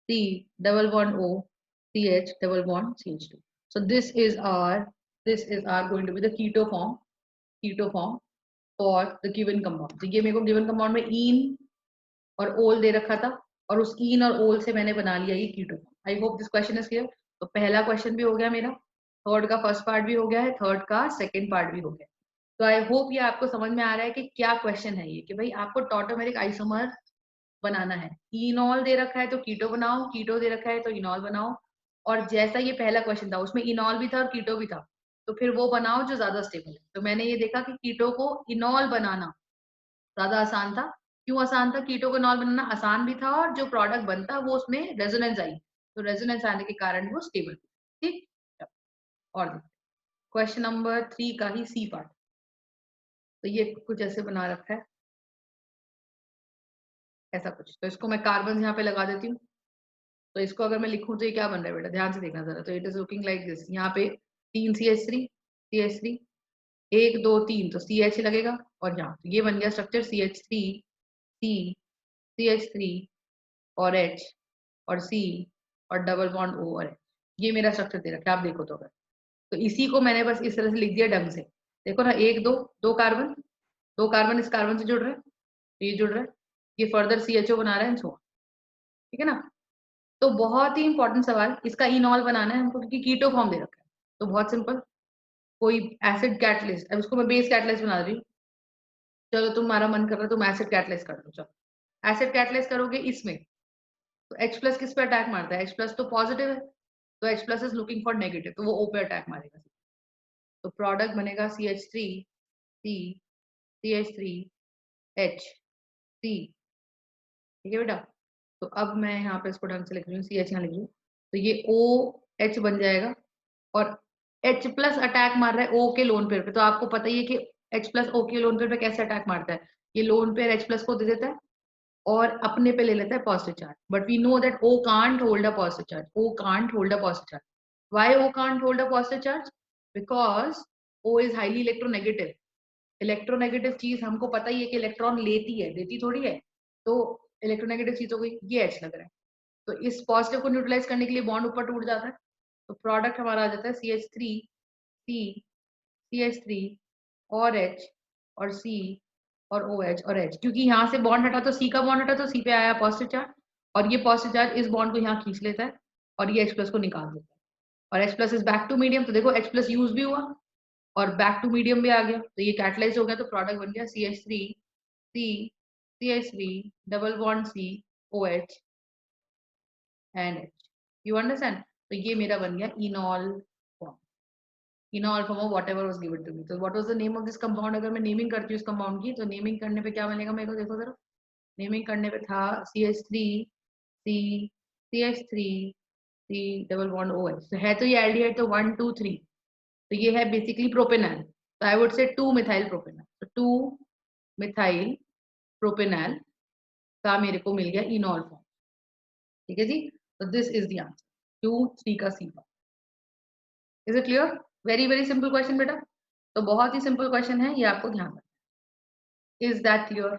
C double bond O, CH double bond CH2. So this is our going to be the keto form for the given compound. तो ये मेरे को given compound में इन और ओल दे रखा था, और उस इन और ओल से मैंने बना लिया ये keto. I hope this question is clear. तो पहला क्वेश्चन भी हो गया मेरा, थर्ड का फर्स्ट पार्ट भी हो गया है, थर्ड का सेकंड पार्ट भी हो गया। तो आई होप ये आपको समझ में आ रहा है कि क्या क्वेश्चन है ये, कि भाई आपको टॉटोमेरिक आइसोमर बनाना है, इनॉल दे रखा है तो कीटो बनाओ, कीटो दे रखा है तो इनॉल बनाओ। और जैसा ये पहला क्वेश्चन था उसमें इनॉल भी था और कीटो भी था, तो फिर वो बनाओ जो ज्यादा स्टेबल है। तो मैंने ये देखा कि कीटो को इनॉल बनाना ज्यादा आसान था। क्यों आसान था? कीटो को इनॉल बनाना आसान भी था, और जो प्रोडक्ट बनता वो उसमें रेजोनेंस आई, तो रेजोनेंस आने के कारण वो स्टेबल। ठीक, और क्वेश्चन नंबर 3 का ही सी पार्ट। तो ये कुछ ऐसे बना रखा है, ऐसा कुछ। तो इसको मैं कार्बन यहाँ पे लगा देती हूँ। तो इसको अगर मैं लिखूं तो ये क्या बन रहा है बेटा, ध्यान से देखना जरा। तो it is looking like this, यहाँ पे 3 CH3, 1 2 3, तो CH लगेगा, और यहाँ तो ये बन गया स्ट्रक्चर CH3, C, CH3 और H और C और डबल बॉन्ड O और H। ये मेरा स्ट्रक्चर दे रखा है, आप देखो तो अगर, तो इसी को मैंने बस इस तरह से लिख दिया ढंग से। देखो ना, 1 2 2 कार्बन, 2 कार्बन इस कार्बन से जुड़ रहे हैं, ये जुड़ रहा है, ये फर्दर CHO बना रहा है, ठीक है ना। तो बहुत ही इंपॉर्टेंट सवाल, इसका इनॉल बनाना है हमको, क्योंकि कीटो फॉर्म दे रखा है। तो बहुत सिंपल, कोई एसिड कैटलिस्ट, अब इसको मैं बेस कैटलिस्ट बना रही हूँ। चलो तुम्हारा मन कर रहा है तुम एसिड कैटलिस्ट कर दो, चलो एसिड कैटलिस्ट करोगे इसमें, तो H प्लस किस पे अटैक मारता है? H प्लस तो पॉजिटिव है, तो H plus is looking for negative, तो वो O पे अटैक मारेगा। तो प्रोडक्ट बनेगा CH3, C, CH3, H, C, ठीक है बेटा। तो अब मैं यहाँ पे इसको ढंग से लिख रही हूँ, CH यहाँ लिख रही हूँ, तो ये OH बन जाएगा, और H प्लस अटैक मार रहा है O के लोन पेयर पे। तो आपको पता ही है कि H प्लस O के लोन पेयर पे कैसे अटैक मारता है, ये लोन पेयर H प्लस को दे देता है और अपने पे ले लेता है positive charge. But we know that O can't hold a positive charge, O can't hold a positive charge. Why O can't hold a positive charge? Because O is highly electronegative. Electronegative चीज हमको पता ही है कि electron लेती है, देती थोड़ी है। तो इलेक्ट्रोनेगेटिव चीज हो गई, ये H लग रहा है, तो इस पॉजिटिव को न्यूट्रलाइज करने के लिए बॉन्ड ऊपर टूट जाता है। तो प्रोडक्ट हमारा आ जाता है CH3, C, CH3 और H और C और OH और H। क्योंकि यहाँ से बॉन्ड हटा तो C का बॉन्ड हटा, तो C पे आया पॉजिटिव चार्ज, और ये पॉजिटिव चार्ज इस बॉन्ड को यहाँ खींच लेता है और ये H प्लस को निकाल देता है, और H plus is back to medium. तो देखो H प्लस यूज भी हुआ और बैक टू मीडियम भी आ गया, तो ये कैटलाइज हो गया, तो प्रोडक्ट बन गया CH3, C, CH3 double bond C, OH and H। You understand? तो ये मेरा बन गया enol form, enol form of whatever was given to me. तो what was the name of this compound? अगर मैं नेमिंग करती हूँ इस कंपाउंड की, तो नेमिंग करने पे क्या मिलेगा मेरे को, देखो जरा। नेमिंग करने पे था CH3, C, CH3, C double bond OH। तो है तो ये एल्डिहाइड, तो 1 2 3, तो ये है बेसिकली प्रोपेनॉल। तो I would say 2 methyl propanol, तो 2 मिथाइल प्रोपेनॉल का मेरे को मिल गया इनॉल फॉर्म। ठीक है जी, तो दिस इज द आंसर, 2 3 का C. Is it clear? Very very simple question बेटा, तो बहुत ही सिंपल क्वेश्चन है ये, आपको ध्यान रखना। Is that clear?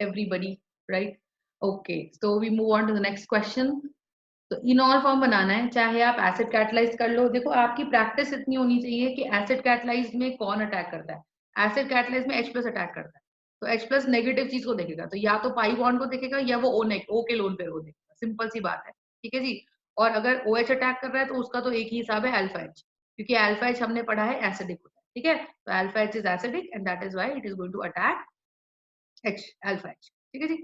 everybody, right? Okay, so we move on to the next question. तो इनॉल फॉर्म बनाना है, चाहे आप एसिड कैटलाइज कर लो। देखो आपकी प्रैक्टिस इतनी होनी चाहिए कि एसिड कैटलाइज में कौन अटैक करता है। एसिड कैटलाइज में H+ अटैक करता है, तो H+ नेगेटिव चीज को देखेगा, तो या तो पाई बॉन्ड को देखेगा या वो O के लोन पेयर को देखेगा। सिंपल सी बात है, ठीक है जी। और अगर OH अटैक कर रहा है तो उसका तो एक ही हिसाब है, अल्फा H, क्योंकि अल्फा H हमने पढ़ा है एसिडिक होता है, ठीक है। तो alpha H is acidic and that is why it is going to attack alpha H, ठीक है जी।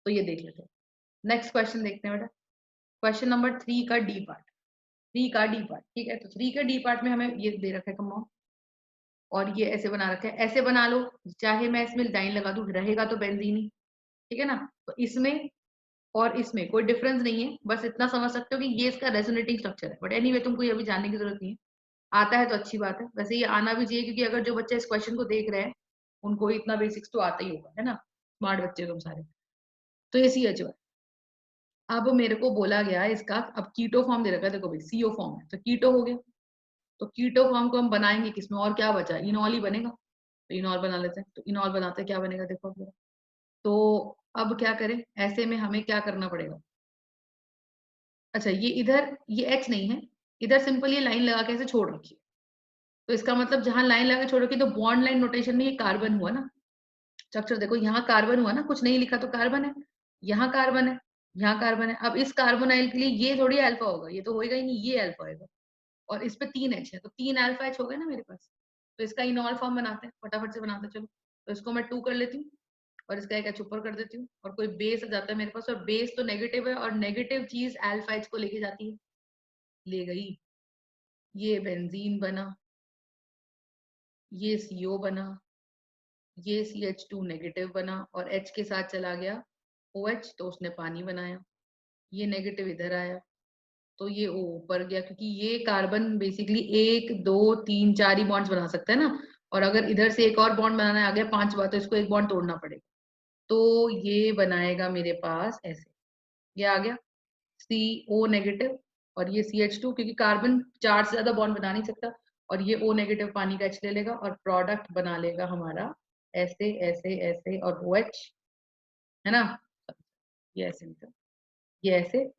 तो ये देख लेते हैं। नेक्स्ट क्वेश्चन देखते हैं बेटा, क्वेश्चन नंबर 3 का डी पार्ट। 3 का डी पार्ट, ठीक है। तो 3 के डी पार्ट में हमें ये दे रखा है कंपाउंड, और ये ऐसे बना रखा है, ऐसे बना लो। चाहे मैं इसमें लाइन लगा दूं, रहेगा तो बेंजीन ही, ठीक है ना। तो इसमें और इसमें कोई डिफरेंस नहीं है, बस इतना समझ सकते हो कि ये इसका रेजोनेटिंग स्ट्रक्चर है। बट एनीवे तुमको ये अभी जानने की जरूरत नहीं है, आता है तो अच्छी बात है। वैसे ये आना भी चाहिए, क्योंकि अगर जो बच्चे इस क्वेश्चन को देख रहे हैं उनको इतना बेसिक्स तो आता ही होगा, है ना। स्मार्ट बच्चे तुम सारे। तो ये CH है। अब मेरे को बोला गया है इसका, अब कीटो फॉर्म दे रखा है, देखो भाई CO फॉर्म है तो कीटो हो गया। तो कीटो फॉर्म को हम बनाएंगे किसमें, और क्या बचा, इनॉल ही बनेगा। तो इनॉल बना लेते हैं। तो इनॉल बनाते हैं, क्या बनेगा देखो अब। तो अब क्या करें, ऐसे में हमें क्या करना पड़ेगा। अच्छा, ये इधर ये H नहीं है, इधर सिंपल ये लाइन लगा के ऐसे छोड़ रखी है। तो इसका मतलब जहां लाइन लगा के छोड़ रखी है, तो बॉन्ड लाइन नोटेशन में ये कार्बन हुआ ना। स्ट्रक्चर देखो, यहाँ कार्बन हुआ ना, कुछ नहीं लिखा तो कार्बन है, यहाँ कार्बन है, यहाँ कार्बन है। अब इस कार्बोनाइल के लिए ये थोड़ी अल्फा होगा, ये तो होएगा ही नहीं, ये अल्फा होगा। और इस पे 3 H है, तो 3 अल्फा H हो गए ना मेरे पास। तो इसका इनॉल फॉर्म बनाते हैं, फटाफट से बनाते हैं, चलो। तो इसको मैं 2 कर लेती हूँ, और इसका एक H ऊपर कर देती हूँ, और कोई बेस आ जाता है मेरे पास, और बेस तो नेगेटिव है, और नेगेटिव चीज अल्फा H को लेके जाती है, ले गई। ये बेंजीन बना, ये CO बना, ये CH2 नेगेटिव बना, और H के साथ चला गया OH, तो उसने पानी बनाया। ये नेगेटिव इधर आया, तो ये O ऊपर गया, क्योंकि ये कार्बन बेसिकली 1 2 3 4 ही बॉन्ड्स बना सकता है ना। और अगर इधर से एक और बॉन्ड बनाना है, आ गया 5 बार, तो इसको एक बॉन्ड तोड़ना पड़ेगा। तो ये बनाएगा मेरे पास ऐसे, ये आ गया CO नेगेटिव, और ये CH2, क्योंकि कार्बन 4 से ज्यादा बॉन्ड बना नहीं सकता। और ये O नेगेटिव पानी का H ले लेगा, और प्रोडक्ट बना लेगा हमारा ऐसे ऐसे ऐसे, और OH, है ना। ये ऐसे निकल, ये ऐसे,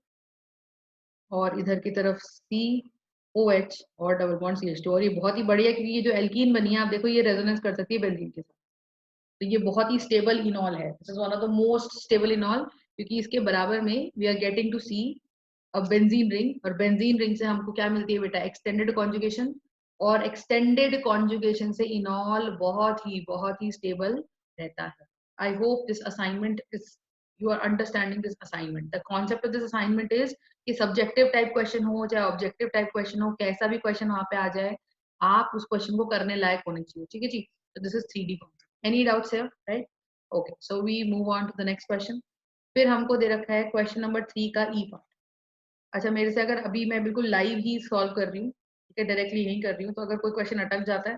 और इधर की तरफ COH और डबल बॉन्ड CH2। और ये बहुत ही बढ़िया, क्योंकि ये जो एल्कीन बनी है, आप देखो ये रेजोनेंस कर सकती है बेंजीन के साथ। तो ये बहुत ही स्टेबल इनॉल है, this is one of the most stable enol, क्योंकि इसके बराबर में we are getting to see अब बेंजीन रिंग, और बेंजीन रिंग से हमको क्या मिलती है बेटा, एक्सटेंडेड कॉन्जुगेशन। और एक्सटेंडेड कॉन्जुगेशन से इनॉल बहुत ही स्टेबल रहता है। I hope this assignment is, you are understanding this assignment. The concept of this assignment is कि सब्जेक्टिव टाइप क्वेश्चन हो चाहे ऑब्जेक्टिव टाइप क्वेश्चन हो, कैसा भी क्वेश्चन वहां पे आ जाए, आप उस क्वेश्चन को करने लायक होने चाहिए, ठीक है जी। तो this is 3D concept. Any doubts here, right? Okay, so we move on to the next question. फिर हमको दे रखा है क्वेश्चन नंबर 3 का ई पार्ट। अच्छा, मेरे से अगर अभी मैं बिल्कुल लाइव ही सॉल्व कर रही हूँ, ठीक है, डायरेक्टली यही कर रही हूँ, तो अगर कोई क्वेश्चन अटक जाता है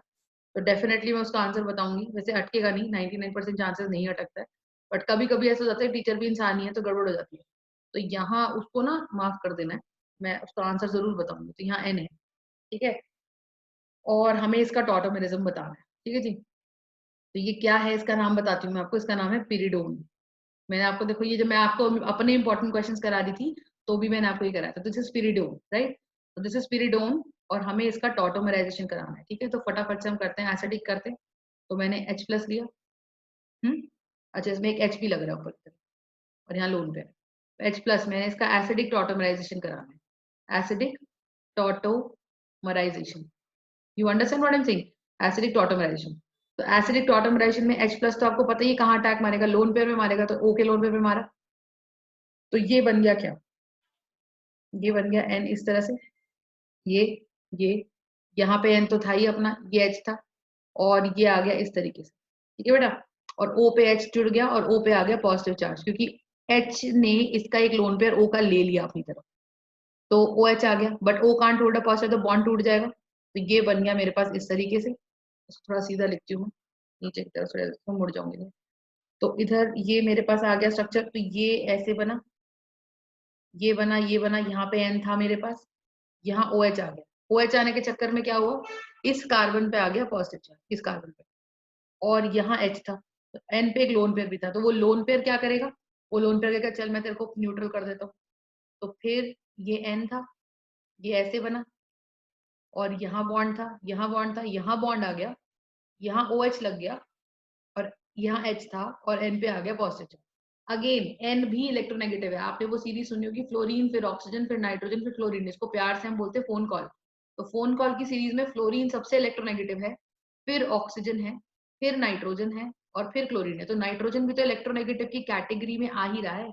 तो डेफिनेटली मैं उसका आंसर बताऊंगी। वैसे अटकेगा नहीं, 99% चांसेस नहीं अटकता है, बट कभी कभी ऐसा हो जाता है, टीचर भी इंसान ही है, तो गड़बड़ हो जाती है। तो यहाँ उसको ना माफ कर देना है, मैं उसका आंसर जरूर बताऊंगी। तो यहाँ N है, ठीक है, और हमें इसका टॉटोमेरिज्म बताना है, ठीक है जी। तो ये क्या है, इसका नाम बताती हूँ मैं आपको, इसका नाम है पिरिडोन। मैंने आपको देखो, ये जब मैं आपको अपने इंपॉर्टेंट क्वेश्चंस करा रही थी, तो भी मैंने आपको ये कराया था। This is pyridone, right. तो दिस इज पिरिडोन, और हमें इसका टॉटोमराइजेशन कराना है, ठीक है। तो फटाफट से हम करते हैं, एसिडिक करते हैं। तो मैंने H+ लिया, अच्छा, इसमें एक H भी लग रहा है ऊपर की तरफ, और यहाँ लोन पे है। H+, मैंने इसका एसिडिक टॉटोमराइजेशन कराना है, acidic tautomerization. You understand what I am saying, acidic tautomerization. तो एसिडिक टॉटोमराइजेशन में H+ तो आपको पता ही है कहाँ अटैक मारेगा, लोन पेयर में मारेगा, तो O के लोन पेयर में मारा। तो ये बन गया क्या, ये बन गया N इस तरह से, ये ये यहाँ पे N तो था ही अपना, ये H था, और ये आ गया इस तरीके से, ठीक है बेटा। और O पे H जुड़ गया, और O पे आ गया पॉजिटिव चार्ज, क्योंकि H ने इसका एक लोन पेयर O का ले लिया अपनी तरफ, तो OH आ गया। But O can't hold a positive, तो बॉन्ड टूट जाएगा। तो ये बन गया मेरे पास इस तरीके से। इसको थोड़ा सीधा लिखती हूँ मैं, नीचे की तरफ थोड़ा मुड़ जाऊंगी। तो इधर ये मेरे पास आ गया स्ट्रक्चर, तो ये ऐसे बना, ये बना, ये बना, यहाँ पे N था मेरे पास, यहाँ OH आ गया। OH आने के चक्कर में क्या हुआ, इस कार्बन पे आ गया पॉजिटिव चार्ज, इस कार्बन पे, और यहाँ H था, तो एन पे एक लोन पेयर भी था, तो वो लोन पेयर क्या करेगा, वो लोन पेयर कहेगा चल मैं तेरे को न्यूट्रल कर देता हूँ। तो फिर ये एन था, ये ऐसे बना, और यहाँ बॉन्ड था, यहाँ बॉन्ड था, यहाँ बॉन्ड आ गया, यहाँ ओ OH लग गया, और यहाँ H था, और N पे आ गया पॉजिटिव। अगेन N भी इलेक्ट्रोनेगेटिव है। आपने वो सीरीज सुनी होगी, फ्लोरीन फिर ऑक्सीजन फिर नाइट्रोजन फिर फ्लोरीन, इसको प्यार से हम बोलते हैं फोन कॉल। तो फोन कॉल की सीरीज में फ्लोरीन सबसे इलेक्ट्रोनेगेटिव है, फिर ऑक्सीजन है, फिर नाइट्रोजन है, और फिर क्लोरीन है। तो नाइट्रोजन भी तो इलेक्ट्रोनेगेटिव की कैटेगरी में आ ही रहा है,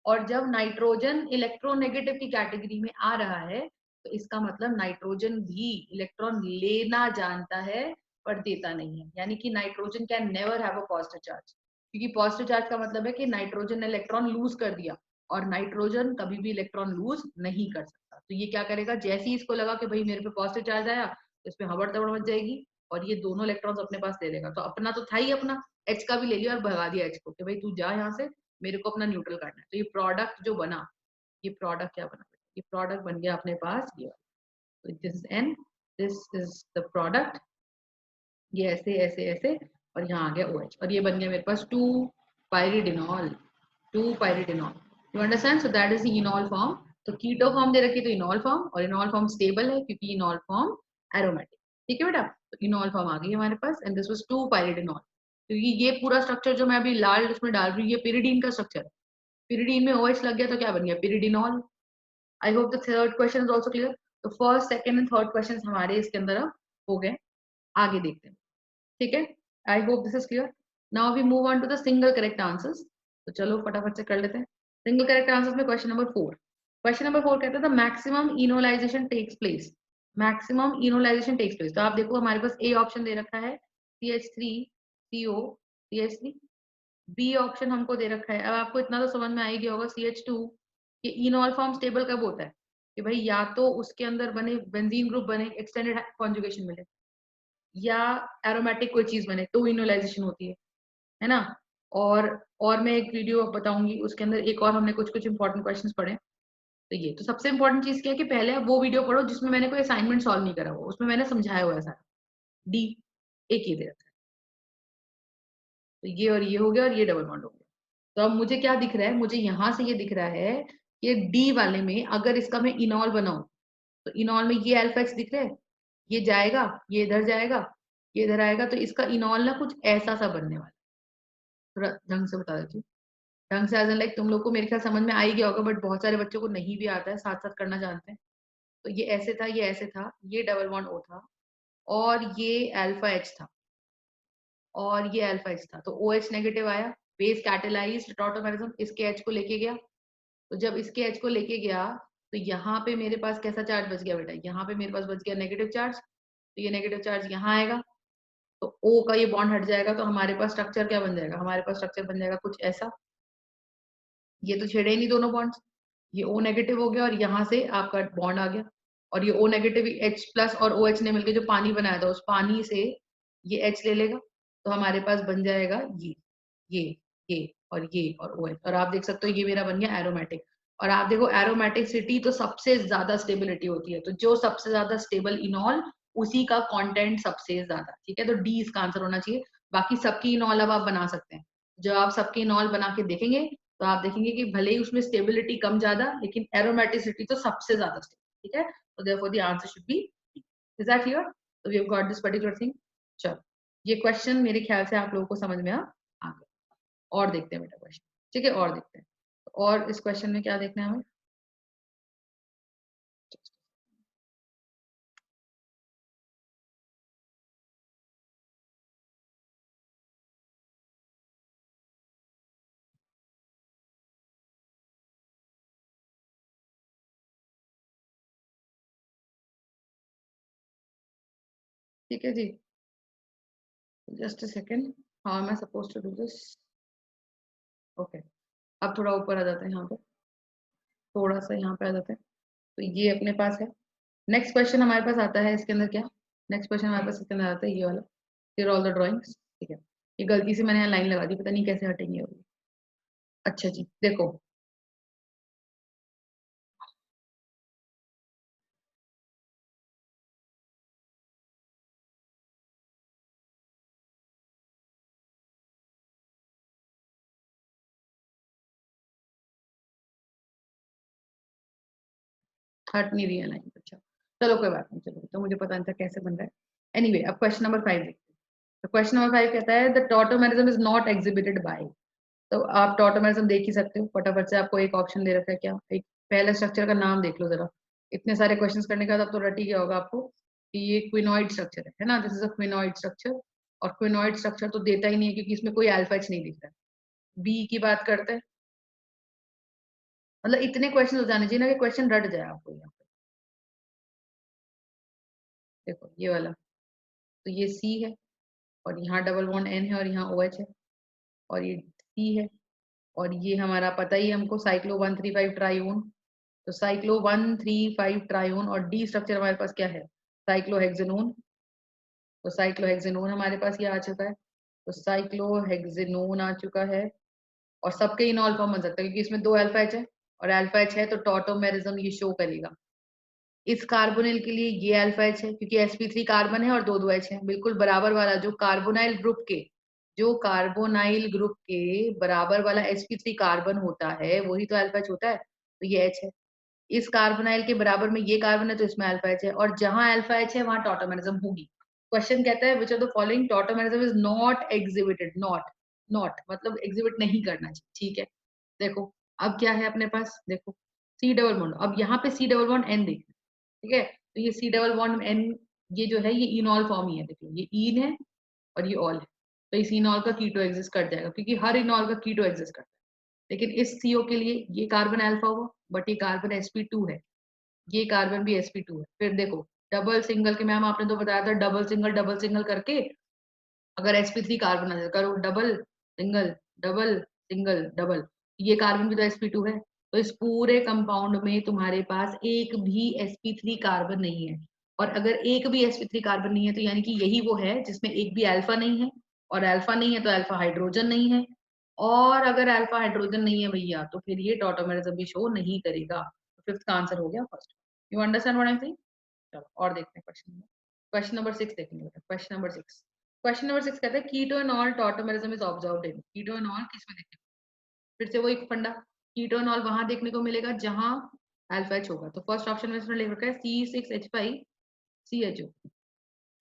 और जब नाइट्रोजन इलेक्ट्रोनेगेटिव की कैटेगरी में आ रहा है, तो इसका मतलब नाइट्रोजन भी इलेक्ट्रॉन लेना जानता है पर देता नहीं है। यानी कि nitrogen can never have a positive charge, क्योंकि पॉजिटिव चार्ज का मतलब है कि नाइट्रोजन ने इलेक्ट्रॉन लूज कर दिया, और नाइट्रोजन कभी भी इलेक्ट्रॉन लूज नहीं कर सकता। तो ये क्या करेगा, जैसे ही इसको लगा कि भाई मेरे पे पॉजिटिव चार्ज आया, तो इस पे हबड़ तबड़ मच जाएगी, और ये दोनों इलेक्ट्रॉन्स अपने पास ले लेगा। तो अपना तो था ही अपना, एच का भी ले लिया और भगा दिया एच को कि भाई तू जा यहाँ से, मेरे को अपना न्यूट्रल करना है। तो ये प्रोडक्ट जो बना, ये प्रोडक्ट क्या बना, ये प्रोडक्ट बन गया अपने पास ये वाला। तो this is an, this is the product, ये ऐसे ऐसे ऐसे, और यहाँ आ गया OH, और ये बन गया मेरे पास 2 pyridinol, 2 pyridinol. You understand? So that is the enol form. तो कीटो फॉर्म दे रखी, तो इनॉल फॉर्म, और इनॉल फॉर्म स्टेबल है क्योंकि इनॉल फॉर्म एरोमेटिक। ठीक है बेटा, तो इनॉल फॉर्म आ गई हमारे पास, एंड दिस वाज 2 पायरिडिनॉल। तो ये पूरा स्ट्रक्चर जो मैं अभी लाल उसमें डाल रही हूँ, ये पिरिडीन का स्ट्रक्चर है। पिरिडीन में OH लग गया तो क्या बन गया, pyridinol. I hope the third question is also clear. तो first second and third question हमारे इसके अंदर अब हो गए। आगे देखते हैं। ठीक है, I hope this is clear. Now we move on to the single correct answers. तो चलो फटाफट से कर लेते हैं सिंगल करेक्ट आंसर्स में। क्वेश्चन नंबर 4, क्वेश्चन नंबर 4 कहता है the maximum enolization takes place, maximum enolization takes place. तो आप देखो हमारे पास ए ऑप्शन दे रखा है CH3CO CH3, बी ऑप्शन हमको दे रखा है, अब आपको इतना तो समझ में आ ही गया होगा CH2, कि इनॉल फॉर्म स्टेबल कब होता है, कि भाई या तो उसके अंदर बने बेंजीन ग्रुप बने, एक्सटेंडेड कॉन्जुगेशन मिले, या एरोमेटिक कोई चीज बने तो इनोलाइजेशन होती है ना। और और मैं एक वीडियो बताऊंगी, उसके अंदर एक और हमने कुछ कुछ इंपॉर्टेंट क्वेश्चंस पढ़े। तो ये तो सबसे इंपॉर्टेंट चीज क्या है कि पहले आप वो वीडियो पढ़ो जिसमें मैंने कोई असाइनमेंट सॉल्व नहीं करा हुआ, उसमें मैंने समझाया हुआ है सारा। डी, एक ये दे रखा है, तो ये और ये हो गया, और ये डबल बॉन्ड हो गया। तो अब मुझे क्या दिख रहा है, मुझे यहां से ये दिख रहा है कि डी वाले में अगर इसका मैं इनॉल बनाऊं, तो इनॉल में ये अल्फा एक्स दिख रहा है, ये जाएगा, ये इधर जाएगा, ये इधर आएगा, तो इसका इनॉल ना कुछ ऐसा सा बनने वाला है। थोड़ा ढंग से बता देती हूँ, ढंग से एज लाइक तुम लोग को मेरे ख्याल समझ में आ ही गया होगा, बट बहुत सारे बच्चों को नहीं भी आता है, साथ साथ करना जानते हैं। तो ये ऐसे था, ये ऐसे था, ये डबल बॉन्ड O था, और ये अल्फा एच था, और ये अल्फा एच था। तो OH नेगेटिव आया, बेस कैटेलाइज्ड टॉटोमेरिज्म, इसके H को लेके गया। तो जब इसके H को लेके गया, तो यहाँ पे मेरे पास कैसा चार्ज बच गया बेटा, यहाँ पे मेरे पास बच गया नेगेटिव चार्ज। तो ये नेगेटिव चार्ज यहाँ आएगा, तो O का ये बॉन्ड हट जाएगा, तो हमारे पास स्ट्रक्चर क्या बन जाएगा, हमारे पास स्ट्रक्चर बन जाएगा कुछ ऐसा। ये तो छेड़े ही नहीं दोनों बॉन्ड्स, ये O नेगेटिव हो गया, और यहाँ से आपका बॉन्ड आ गया, और ये O नेगेटिव H प्लस और OH ने मिलकर जो पानी बनाया था, उस पानी से ये H ले लेगा, तो हमारे पास बन जाएगा ये ये और OH। और आप देख सकते हो ये मेरा बन गया एरोमेटिक। और आप देखो एरोमेटिसिटी तो सबसे ज्यादा स्टेबिलिटी होती है, तो जो सबसे ज्यादा स्टेबल इनॉल, उसी का कंटेंट सबसे ज्यादा। ठीक है, तो डी इसका आंसर होना चाहिए। बाकी सबकी इनॉल अब आप बना सकते हैं, जब आप सबकी इनॉल बना के देखेंगे, तो आप देखेंगे कि भले ही उसमें स्टेबिलिटी कम ज्यादा, लेकिन एरोमेटिसिटी तो सबसे ज्यादा स्टेबल। ठीक है, तो therefore the answer should be, is that clear? तो we have got this particular thing. चलो, ये क्वेश्चन मेरे ख्याल से आप लोगों को समझ में आ गया। और देखते हैं बेटा क्वेश्चन। ठीक है, और देखते हैं, और इस क्वेश्चन में क्या देखना है हमें। ठीक है जी, just a second, how am I suppose to do this. Okay, अब थोड़ा ऊपर आ जाते हैं, यहाँ पे थोड़ा सा यहाँ पे आ जाते हैं। तो ये अपने पास है। नेक्स्ट क्वेश्चन हमारे पास आता है इसके अंदर क्या, नेक्स्ट क्वेश्चन हमारे पास इसके अंदर आता है ये वाला, फिर ऑल द ड्राइंग्स। ठीक है, ये गलती से मैंने यहाँ लाइन लगा दी, पता नहीं कैसे हटेंगे वो। अच्छा जी, देखो, हट नहीं रही है लाइन। अच्छा चलो कोई बात नहीं, चलो तो मुझे पता नहीं था कैसे बन रहा है। एनीवे अब क्वेश्चन नंबर 5 देखते हैं। तो क्वेश्चन नंबर 5 कहता है the tautomerism is not exhibited by. तो आप टॉटोमेरिज्म देख ही सकते हो फटाफट से, आपको एक ऑप्शन दे रखा है क्या, एक पहले स्ट्रक्चर का नाम देख लो जरा। इतने सारे क्वेश्चंस करने के बाद अब तो रट ही गया होगा आपको कि ये क्विनोइड स्ट्रक्चर है ना, दिस इज अ क्विनोइड स्ट्रक्चर। और क्विनोइड स्ट्रक्चर तो देता ही नहीं है क्योंकि इसमें कोई अल्फा एच नहीं दिख रहा है। बी की बात करते हैं, मतलब इतने क्वेश्चन हो जाने चाहिए ना कि क्वेश्चन रट जाए आपको यहाँ पे। देखो ये वाला, तो ये सी है और यहाँ डबल बॉन्ड एन है और यहाँ ओ एच है और ये सी है और ये हमारा पता ही है हमको साइक्लो 135 ट्राइओन। तो साइक्लो 135 ट्राइओन और डी स्ट्रक्चर हमारे पास क्या है, साइक्लोहेक्सेनोन। तो साइक्लोहेक्सेनोन हमारे पास ये आ चुका है। तो साइक्लोहेक्सेनोन आ चुका है और सबके इनॉल फॉर्म बन सकता है क्योंकि इसमें दो अल्फा एच है और अल्फा एच है तो टॉटोमेरिज्म ये शो करेगा। इस कार्बोनिल के लिए ये अल्फा एच है क्योंकि sp3 कार्बन है और दो दो एच है, बिल्कुल बराबर वाला जो कार्बोनाइल ग्रुप के, जो कार्बोनाइल ग्रुप के बराबर वाला sp3 कार्बन होता है वही तो अल्फा एच होता है, तो ये एच है। इस कार्बोनाइल के बराबर में ये कार्बन है तो इसमें अल्फा एच है और जहां अल्फा एच है वहां टॉटोमेरिज्म होगी। क्वेश्चन कहता है which of the following tautomerism is not exhibited, not, not मतलब एग्जिबिट नहीं करना चाहिए, ठीक है। देखो अब क्या है अपने पास, देखो सी डबल बॉन्ड, अब यहाँ पे सी डबल बॉन्ड एन देखना, ठीक है। तो ये सी डबल बॉन्ड एन, ये जो है ये इनॉल फॉर्म ही है, देखो ये इन है और ये ऑल है। तो इस इनॉल का कीटो एग्जिस्ट कर जाएगा क्योंकि हर इनॉल का कीटो एग्जिस्ट करता है। लेकिन इस सीओ के लिए ये कार्बन अल्फा हुआ बट ये कार्बन sp2 है, ये कार्बन भी sp2 है। फिर देखो डबल सिंगल के मैम आपने तो बताया था डबल सिंगल करके अगर sp3 कार्बन आ जाए, करो double single double single double, ये कार्बन भी तो sp2 है। तो इस पूरे कंपाउंड में तुम्हारे पास एक भी sp3 कार्बन नहीं है। और अगर एक भी sp3 कार्बन नहीं है तो यानी कि यही वो है जिसमें एक भी अल्फा नहीं है, और अल्फा नहीं है तो अल्फा हाइड्रोजन नहीं है, और अगर अल्फा हाइड्रोजन नहीं है भैया तो फिर ये टॉटोमेरिज्म भी शो नहीं करेगा। तो फिफ्थ का आंसर हो गया first. You understand what I am saying. चलो और देखते हैं क्वेश्चन नंबर, क्वेश्चन नंबर 6 देखेंगे बेटा। क्वेश्चन नंबर 6, क्वेश्चन नंबर 6 कहता है कीटोनॉल टॉटोमेरिज्म इज ऑब्जर्व्ड इन। कीटोनॉल किसमें देखेंगे, फिर से वो एक फंडा, कीटोनॉल वहां देखने को मिलेगा जहां अल्फा एच होगा। तो फर्स्ट ऑप्शन में इसमें लिख रखा है C6H5 CHO।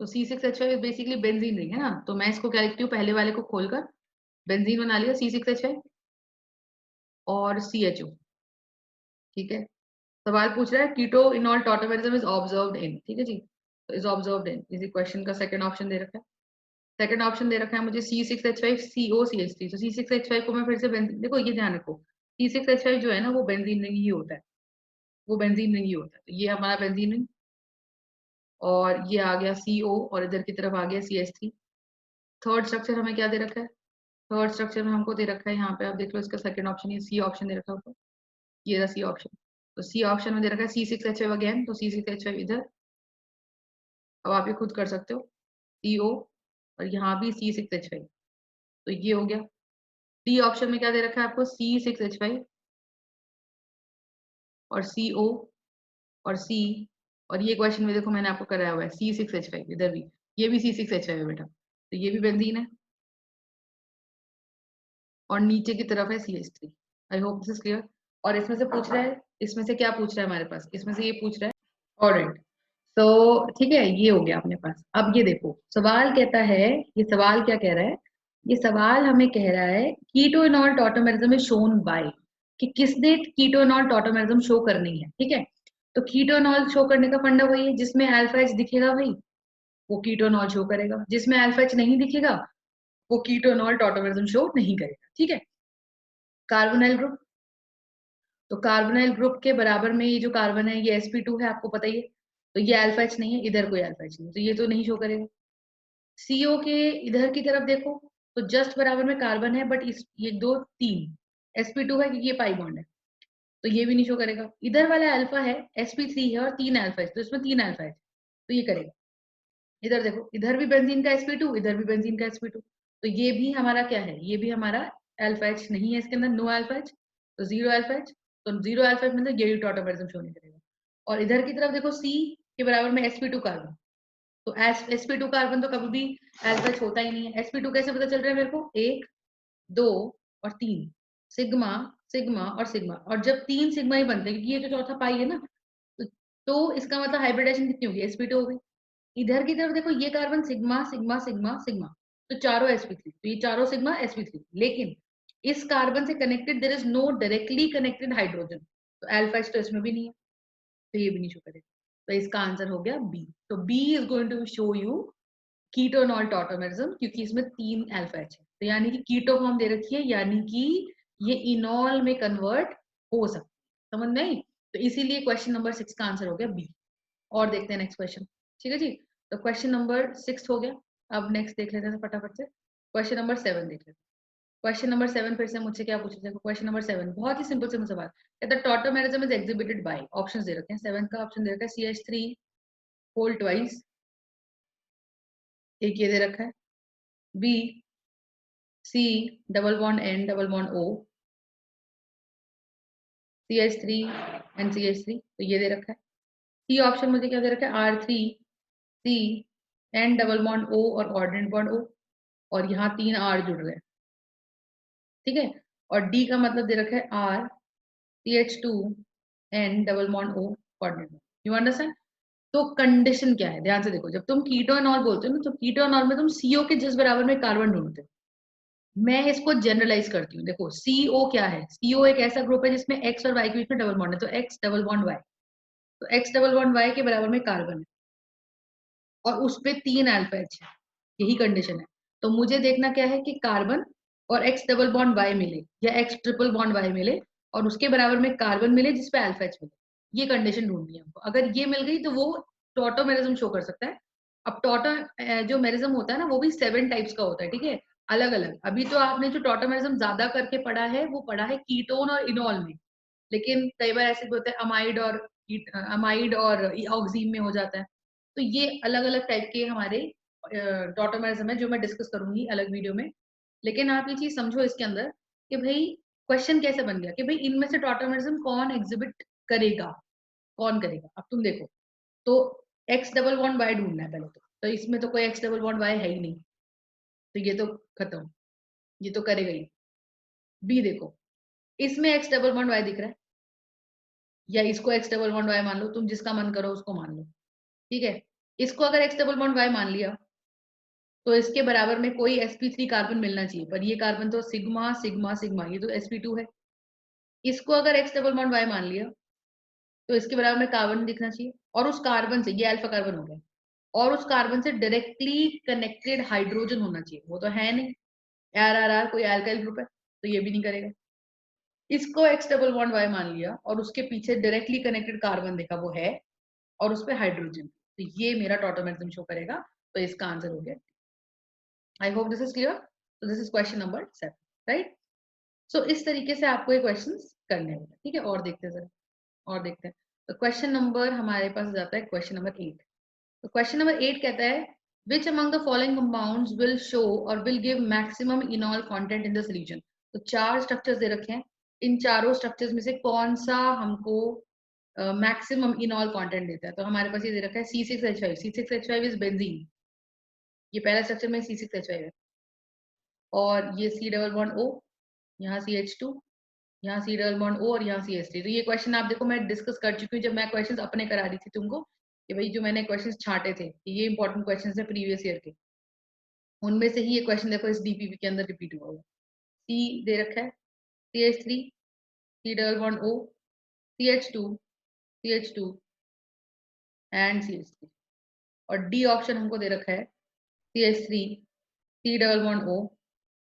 तो C6H5 बेसिकली बेंजीन रिंग है ना, तो मैं इसको क्या लिखती हूँ, पहले वाले को खोलकर बेंजीन बना लिया C6H5 और CHO, ठीक है। सवाल पूछ रहा है keto enol tautomerism is observed in, ठीक है जी। तो इज ऑब्जर्व्ड इन इसी क्वेश्चन का सेकंड ऑप्शन दे रखा है। सेकंड ऑप्शन दे रखा है मुझे C6H5 COCH3। तो C6H5 को मैं फिर से देखो ये ध्यान रखो, C6H5 जो है ना वो बेंजीन रिंग ही होता है, वो बेंजीन रिंग ही होता है। तो ये हमारा बेंजीन रिंग और ये आ गया CO और इधर की तरफ आ गया CH3। थर्ड स्ट्रक्चर हमें क्या दे रखा है, थर्ड स्ट्रक्चर में हमको दे रखा है यहाँ पे आप देख लो, इसका सेकंड ऑप्शन ये सी ऑप्शन दे रखा है, ये रहा सी ऑप्शन। तो सी ऑप्शन में दे रखा है C6H5 अगेन, तो C6H5 इधर, अब आप ये खुद कर सकते हो CO और यहाँ भी C6H5, तो ये हो गया। डी ऑप्शन में क्या दे रखा है आपको C6H5 और CO और C, और ये क्वेश्चन में देखो मैंने आपको कराया हुआ है C6H5 इधर भी, ये भी C6H5 है बेटा, तो ये भी बेंजीन है और नीचे की तरफ है CH3। I hope this is clear. और इसमें से पूछ रहा है, इसमें से क्या पूछ रहा है हमारे पास, इसमें से ये पूछ रहा है, ऑलराइट। तो ठीक है ये हो गया अपने पास। अब ये देखो सवाल कहता है, ये सवाल क्या कह रहा है, ये सवाल हमें कह रहा है कीटोइनॉल टॉटोमेरिज्म इज शोन बाय, कि किसने कीटोइनॉल टॉटोमेरिज्म शो करनी है, ठीक है। तो कीटोइनॉल शो करने का फंडा वही है जिसमें अल्फा एच दिखेगा भाई वो कीटोइनॉल शो करेगा, जिसमें अल्फा एच नहीं दिखेगा वो कीटोइनॉल टॉटोमेरिज्म शो नहीं करेगा, ठीक है। कार्बोनाइल ग्रुप, तो कार्बोनाइल ग्रुप के बराबर में ये जो कार्बन है ये sp2 है, आपको पता ही है। तो ये अल्फा एच नहीं है, इधर कोई अल्फा एच नहीं है, तो ये तो नहीं शो करेगा। CO के इधर की तरफ देखो तो जस्ट बराबर में कार्बन है बट इस ये दो तीन sp2 है क्योंकि ये पाई बॉन्ड है, तो ये भी नहीं शो करेगा। इधर वाला अल्फा है sp3 है और तीन अल्फा एच, तो इसमें तीन अल्फा एच, तो ये करेगा। इधर देखो इधर भी बेंजीन का sp2 इधर भी बेंजीन का sp2, तो ये भी हमारा क्या है, ये भी हमारा अल्फा एच नहीं है, इसके अंदर नो अल्फा एच, तो जीरो अल्फा एच। तो जीरो अल्फा एच मतलब ये टॉटोमेरिज्म शो नहीं करेगा। और इधर की तरफ देखो C के बराबर में sp2 कार्बन, तो sp2 कार्बन तो कभी भी अल्फा एच होता ही नहीं है। sp2 कैसे पता चल रहा है मेरे को, एक दो और तीन, सिग्मा सिग्मा और सिग्मा, और जब तीन सिग्मा ही बनते हैं क्योंकि ये जो चौथा पाई है ना, तो तो इसका मतलब हाइब्रिडाइजेशन कितनी होगी, sp2 हो गई। इधर की तरफ देखो ये carbon sigma sigma sigma sigma, तो चारों sp3, तो ये चारों सिग्मा sp3, लेकिन इस कार्बन से connected there is no directly connected hydrogen, तो अल्फा तो इसमें भी नहीं है, तो ये भी नहीं शो करेगा। तो इसका आंसर हो गया बी। तो B is going to show you keto enol tautomerism, क्योंकि इसमें 3 अल्फा एच है, तो यानी कि कीटो फॉर्म दे रखी है, यानी कि ये इनॉल में कन्वर्ट हो सकती है, समझ नहीं। तो इसीलिए क्वेश्चन नंबर 6 का आंसर हो गया बी। और देखते हैं नेक्स्ट क्वेश्चन, ठीक है जी। तो क्वेश्चन नंबर 6 हो गया। अब नेक्स्ट देख लेते हैं फटाफट से, क्वेश्चन नंबर 7 देख लेते हैं। क्वेश्चन नंबर 7 फिर से मुझसे क्या पूछा जाएगा, क्वेश्चन नंबर 7 बहुत ही सिंपल सिंपल सवाल, कहता है tautomerism is exhibited by, options दे रखे हैं, 7 का ऑप्शन दे रखा है CH3 होल ट्वाइस, एक ये दे रखा है, B C double bond N double bond O, CH3 and CH3, तो ये दे रखा है। सी ऑप्शन मुझे क्या दे रखा है, R3C N double bond O और ऑर्डिनेट बॉन्ड O, और यहाँ 3 R जुड़ रहे हैं, ठीक है। और डी का मतलब दे रखा है RCH2N double bond O coordinate, you understand. तो कंडीशन क्या है, ध्यान से देखो, जब तुम कीटोनॉल बोलते हो ना, तो कीटोनॉल में तुम CO के जिस बराबर में कार्बन ढूंढते हो। मैं इसको जनरलाइज करती हूँ, देखो CO क्या है, CO एक ऐसा ग्रुप है जिसमें X और Y के बीच में डबल बॉन्ड है, तो X डबल बॉन्ड Y, तो X डबल बॉन्ड Y के बराबर में कार्बन है, और उस पे 3 अल्फा H है, यही कंडीशन है। तो मुझे देखना क्या है कि कार्बन और X डबल बॉन्ड Y मिले, या X ट्रिपल बॉन्ड Y मिले, और उसके बराबर में कार्बन मिले जिसपे अल्फा H मिले, ये कंडीशन ढूंढनी है हमको। अगर ये मिल गई तो वो टॉटोमेरिज्म शो कर सकता है। अब टॉटो जो मेरिज्म होता है ना, वो भी 7 टाइप्स का होता है, ठीक है, अलग अलग। अभी तो आपने जो टॉटोमेरिज्म ज्यादा करके पढ़ा है वो पढ़ा है कीटोन और इनॉल में, लेकिन कई बार ऐसे भी होता है अमाइड और ऑक्सीन में हो जाता है। तो ये अलग अलग टाइप के हमारे टॉटोमेरिज्म है, जो मैं डिस्कस करूंगी अलग वीडियो में। लेकिन आप ये चीज समझो इसके अंदर कि भाई क्वेश्चन कैसे बन गया कि भाई इनमें से टॉटोमेरिज्म कौन एग्जिबिट करेगा, कौन करेगा। अब तुम देखो, तो एक्स डबल बॉन्ड वाई ढूंढना है पहले तो इसमें तो कोई एक्स डबल बॉन्ड वाई है ही नहीं, तो ये तो खत्म, ये तो करेगा ही। बी देखो, इसमें एक्स डबल बॉन्ड वाई दिख रहा है, या इसको एक्स डबल बॉन्ड वाई मान लो, तुम जिसका मन करो उसको मान लो, ठीक है। इसको अगर एक्स डबल बॉन्ड वाई मान लिया, तो इसके बराबर में कोई sp3 कार्बन मिलना चाहिए, पर ये कार्बन तो सिग्मा सिग्मा सिग्मा, ये तो sp2 है। इसको अगर एक्स डबल बॉन्ड वाई मान लिया, तो इसके बराबर में कार्बन दिखना चाहिए, और उस कार्बन से, ये अल्फा कार्बन हो गया, और उस कार्बन से डायरेक्टली कनेक्टेड हाइड्रोजन होना चाहिए, वो तो है नहीं, RRR कोई अल्काइल ग्रुप है, तो ये भी नहीं करेगा। इसको एक्स डबल बॉन्ड वाई मान लिया, और उसके पीछे डायरेक्टली कनेक्टेड कार्बन देखा, वो है, और उस पे हाइड्रोजन, तो ये मेरा टॉटोमेरिज्म शो करेगा। तो इसका आंसर हो गया। I hope this is clear. तो this is question number 7, right. So इस तरीके से आपको ये क्वेश्चंस करने होंगे, ठीक है। और देखते हैं जरा, और देखते हैं। तो क्वेश्चन नंबर हमारे पास जाता है क्वेश्चन नंबर 8। तो क्वेश्चन नंबर 8 कहता है which among the following compounds will show or will give maximum enol content in the solution। तो 4 स्ट्रक्चर्स दे रखे हैं, इन चारों स्ट्रक्चर्स में से कौन सा हमको मैक्सिमम इनॉल कंटेंट देता है। तो हमारे पास ये दे रखा है C6H5, C6H5 इज बेंजीन, ये पहला स्ट्रक्चर में C6H5 है, और ये C डबल बॉन्ड O, यहाँ CH2, यहाँ C डबल बॉन्ड O, और यहाँ CH3। तो ये क्वेश्चन आप देखो मैं डिस्कस कर चुकी हूँ जब मैं क्वेश्चंस अपने करा रही थी तुमको, कि भाई जो मैंने क्वेश्चंस छांटे थे ये इंपॉर्टेंट क्वेश्चंस है प्रीवियस ईयर के, उनमें से ही ये क्वेश्चन देखो इस डीपीपी के अंदर रिपीट हुआ हुआ। C दे रखा है CH3, C double bond O, CH2, CH2 and CH3, और D ऑप्शन हमको दे रखा है CH3, C double bond O,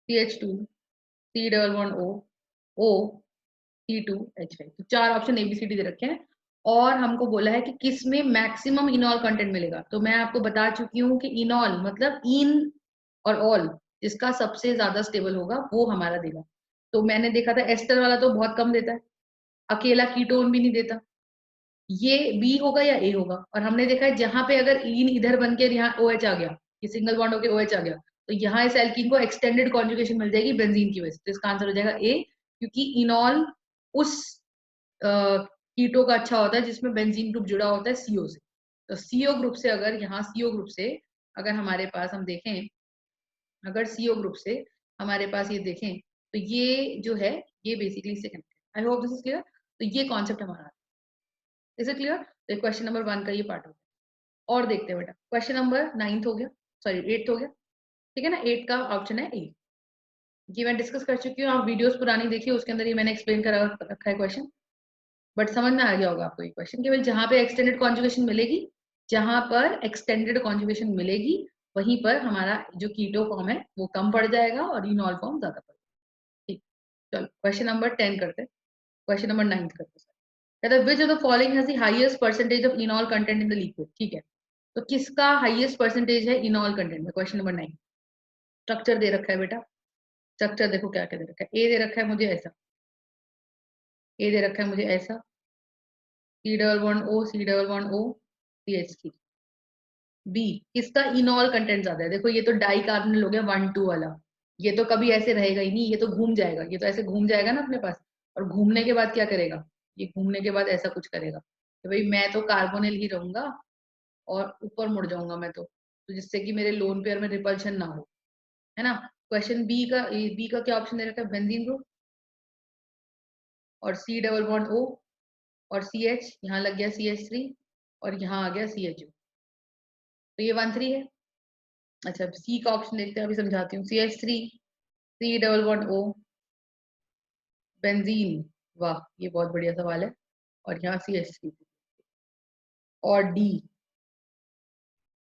CH2, C double bond O, O, C2H5। तो 4 ऑप्शन ABCD दे रखे हैं, और हमको बोला है कि किस में मैक्सिमम इनॉल कंटेंट मिलेगा। तो मैं आपको बता चुकी हूँ कि इनॉल मतलब इन और ऑल, जिसका सबसे ज्यादा स्टेबल होगा वो हमारा देगा। तो मैंने देखा था एस्टर वाला तो बहुत कम देता है, अकेला कीटोन भी नहीं देता, ये बी होगा या ए होगा। और हमने देखा है जहां पे अगर इन इधर बन के यहाँ OH आ गया, ये सिंगल बॉन्ड होके OH आ गया, तो यहाँ इस एल्कीन को एक्सटेंडेड कॉन्जुगेशन मिल जाएगी बेंजीन की वजह से। तो इसका आंसर हो जाएगा ए, क्योंकि इनॉल उस कीटो का अच्छा होता है जिसमें बेंजीन ग्रुप जुड़ा होता है सीओ से। तो सीओ ग्रुप से अगर यहाँ सीओ ग्रुप से अगर हमारे पास हम देखें, अगर सीओ ग्रुप से हमारे पास ये देखें, तो ये जो है ये बेसिकली इससे connected. I hope this is clear. तो ये कॉन्सेप्ट हमारा, इज इट क्लियर। तो क्वेश्चन नंबर 1 का ये पार्ट हो गया। और देखते हैं बेटा, क्वेश्चन नंबर 9 हो गया, सॉरी 8 हो गया, ठीक है ना। 8 का ऑप्शन है ए। ये मैं डिस्कस कर चुकी हूँ, आप वीडियोस पुरानी देखिए, उसके अंदर ये मैंने एक्सप्लेन करा रखा है क्वेश्चन, बट समझ में आ गया होगा आपको ये क्वेश्चन। केवल जहां पे एक्सटेंडेड कॉन्जुगेशन मिलेगी, जहां पर एक्सटेंडेड कॉन्जुगेशन मिलेगी वहीं पर हमारा जो कीटो फॉर्म है वो कम पड़ जाएगा और इनॉल फॉर्म ज्यादा पड़ जाएगा। ठीक, चलो क्वेश्चन नंबर 10 करते हैं, क्वेश्चन नंबर 9 करते हैं। कहता है which of the following has the highest percentage of इनॉल content in the liquid. ठीक है, तो किसका हाईएस्ट परसेंटेज है इनॉल कंटेंट में, क्वेश्चन नंबर 9। स्ट्रक्चर दे रखा है बेटा, स्ट्रक्चर देखो क्या क्या दे रखा है। ए दे रखा है मुझे ऐसा, ए दे रखा है मुझे ऐसा, C double bond O, C double bond O, CH3। B, किसका इनॉल कंटेंट ज्यादा है। देखो ये तो डाई कार्बोनिल हो गया 1 2 वाला, ये तो कभी ऐसे रहेगा ही नहीं, ये तो घूम जाएगा, ये तो ऐसे घूम जाएगा ना अपने पास, और घूमने के बाद क्या करेगा, ये घूमने के बाद ऐसा कुछ करेगा, तो भाई मैं तो कार्बोनिल ही रहूंगा और ऊपर मुड़ जाऊंगा मैं तो जिससे कि मेरे लोन पेयर में रिपल्शन ना हो, है ना। क्वेश्चन बी का क्या ऑप्शन दे रखा है, बेंजीन ग्रुप और C डबल बॉन्ड O और CH, यहाँ लग गया CH3 और यहाँ आ गया CHO, तो ये 1 3 है। अच्छा सी का ऑप्शन देखते हैं, अभी समझाती हूँ। CH3, C double bond O, benzene, वाह ये बहुत बढ़िया सवाल है, और यहाँ CH3 और डी,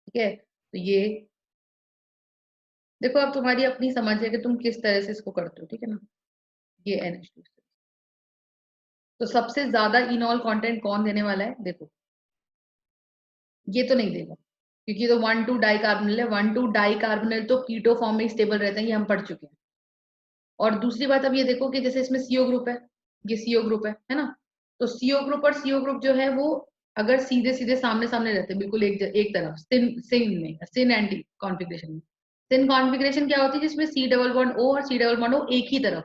ठीक है। तो ये देखो अब तुम्हारी अपनी समझ है कि तुम किस तरह से इसको करते हो, ठीक है ना। ये NH2, तो सबसे ज्यादा इनॉल कंटेंट कौन देने वाला है, देखो ये तो नहीं देगा क्योंकि तो 1 2 डाई कार्बोनिल है, 1 2 डाई कार्बोनिल तो कीटो फॉर्म में स्टेबल रहते हैं, ये हम पढ़ चुके हैं। और दूसरी बात अब ये देखो कि जैसे इसमें CO ग्रुप है, ये CO ग्रुप है ना, तो CO ग्रुप और CO ग्रुप जो है वो अगर सीधे सीधे सामने सामने रहते हैं बिल्कुल एक तरफ, सिन एंटी कॉन्फ़िगरेशन में, सिन कॉन्फ़िगरेशन क्या होती है जिसमें C डबल बॉन्ड O और C डबल बॉन्ड O एक ही तरफ,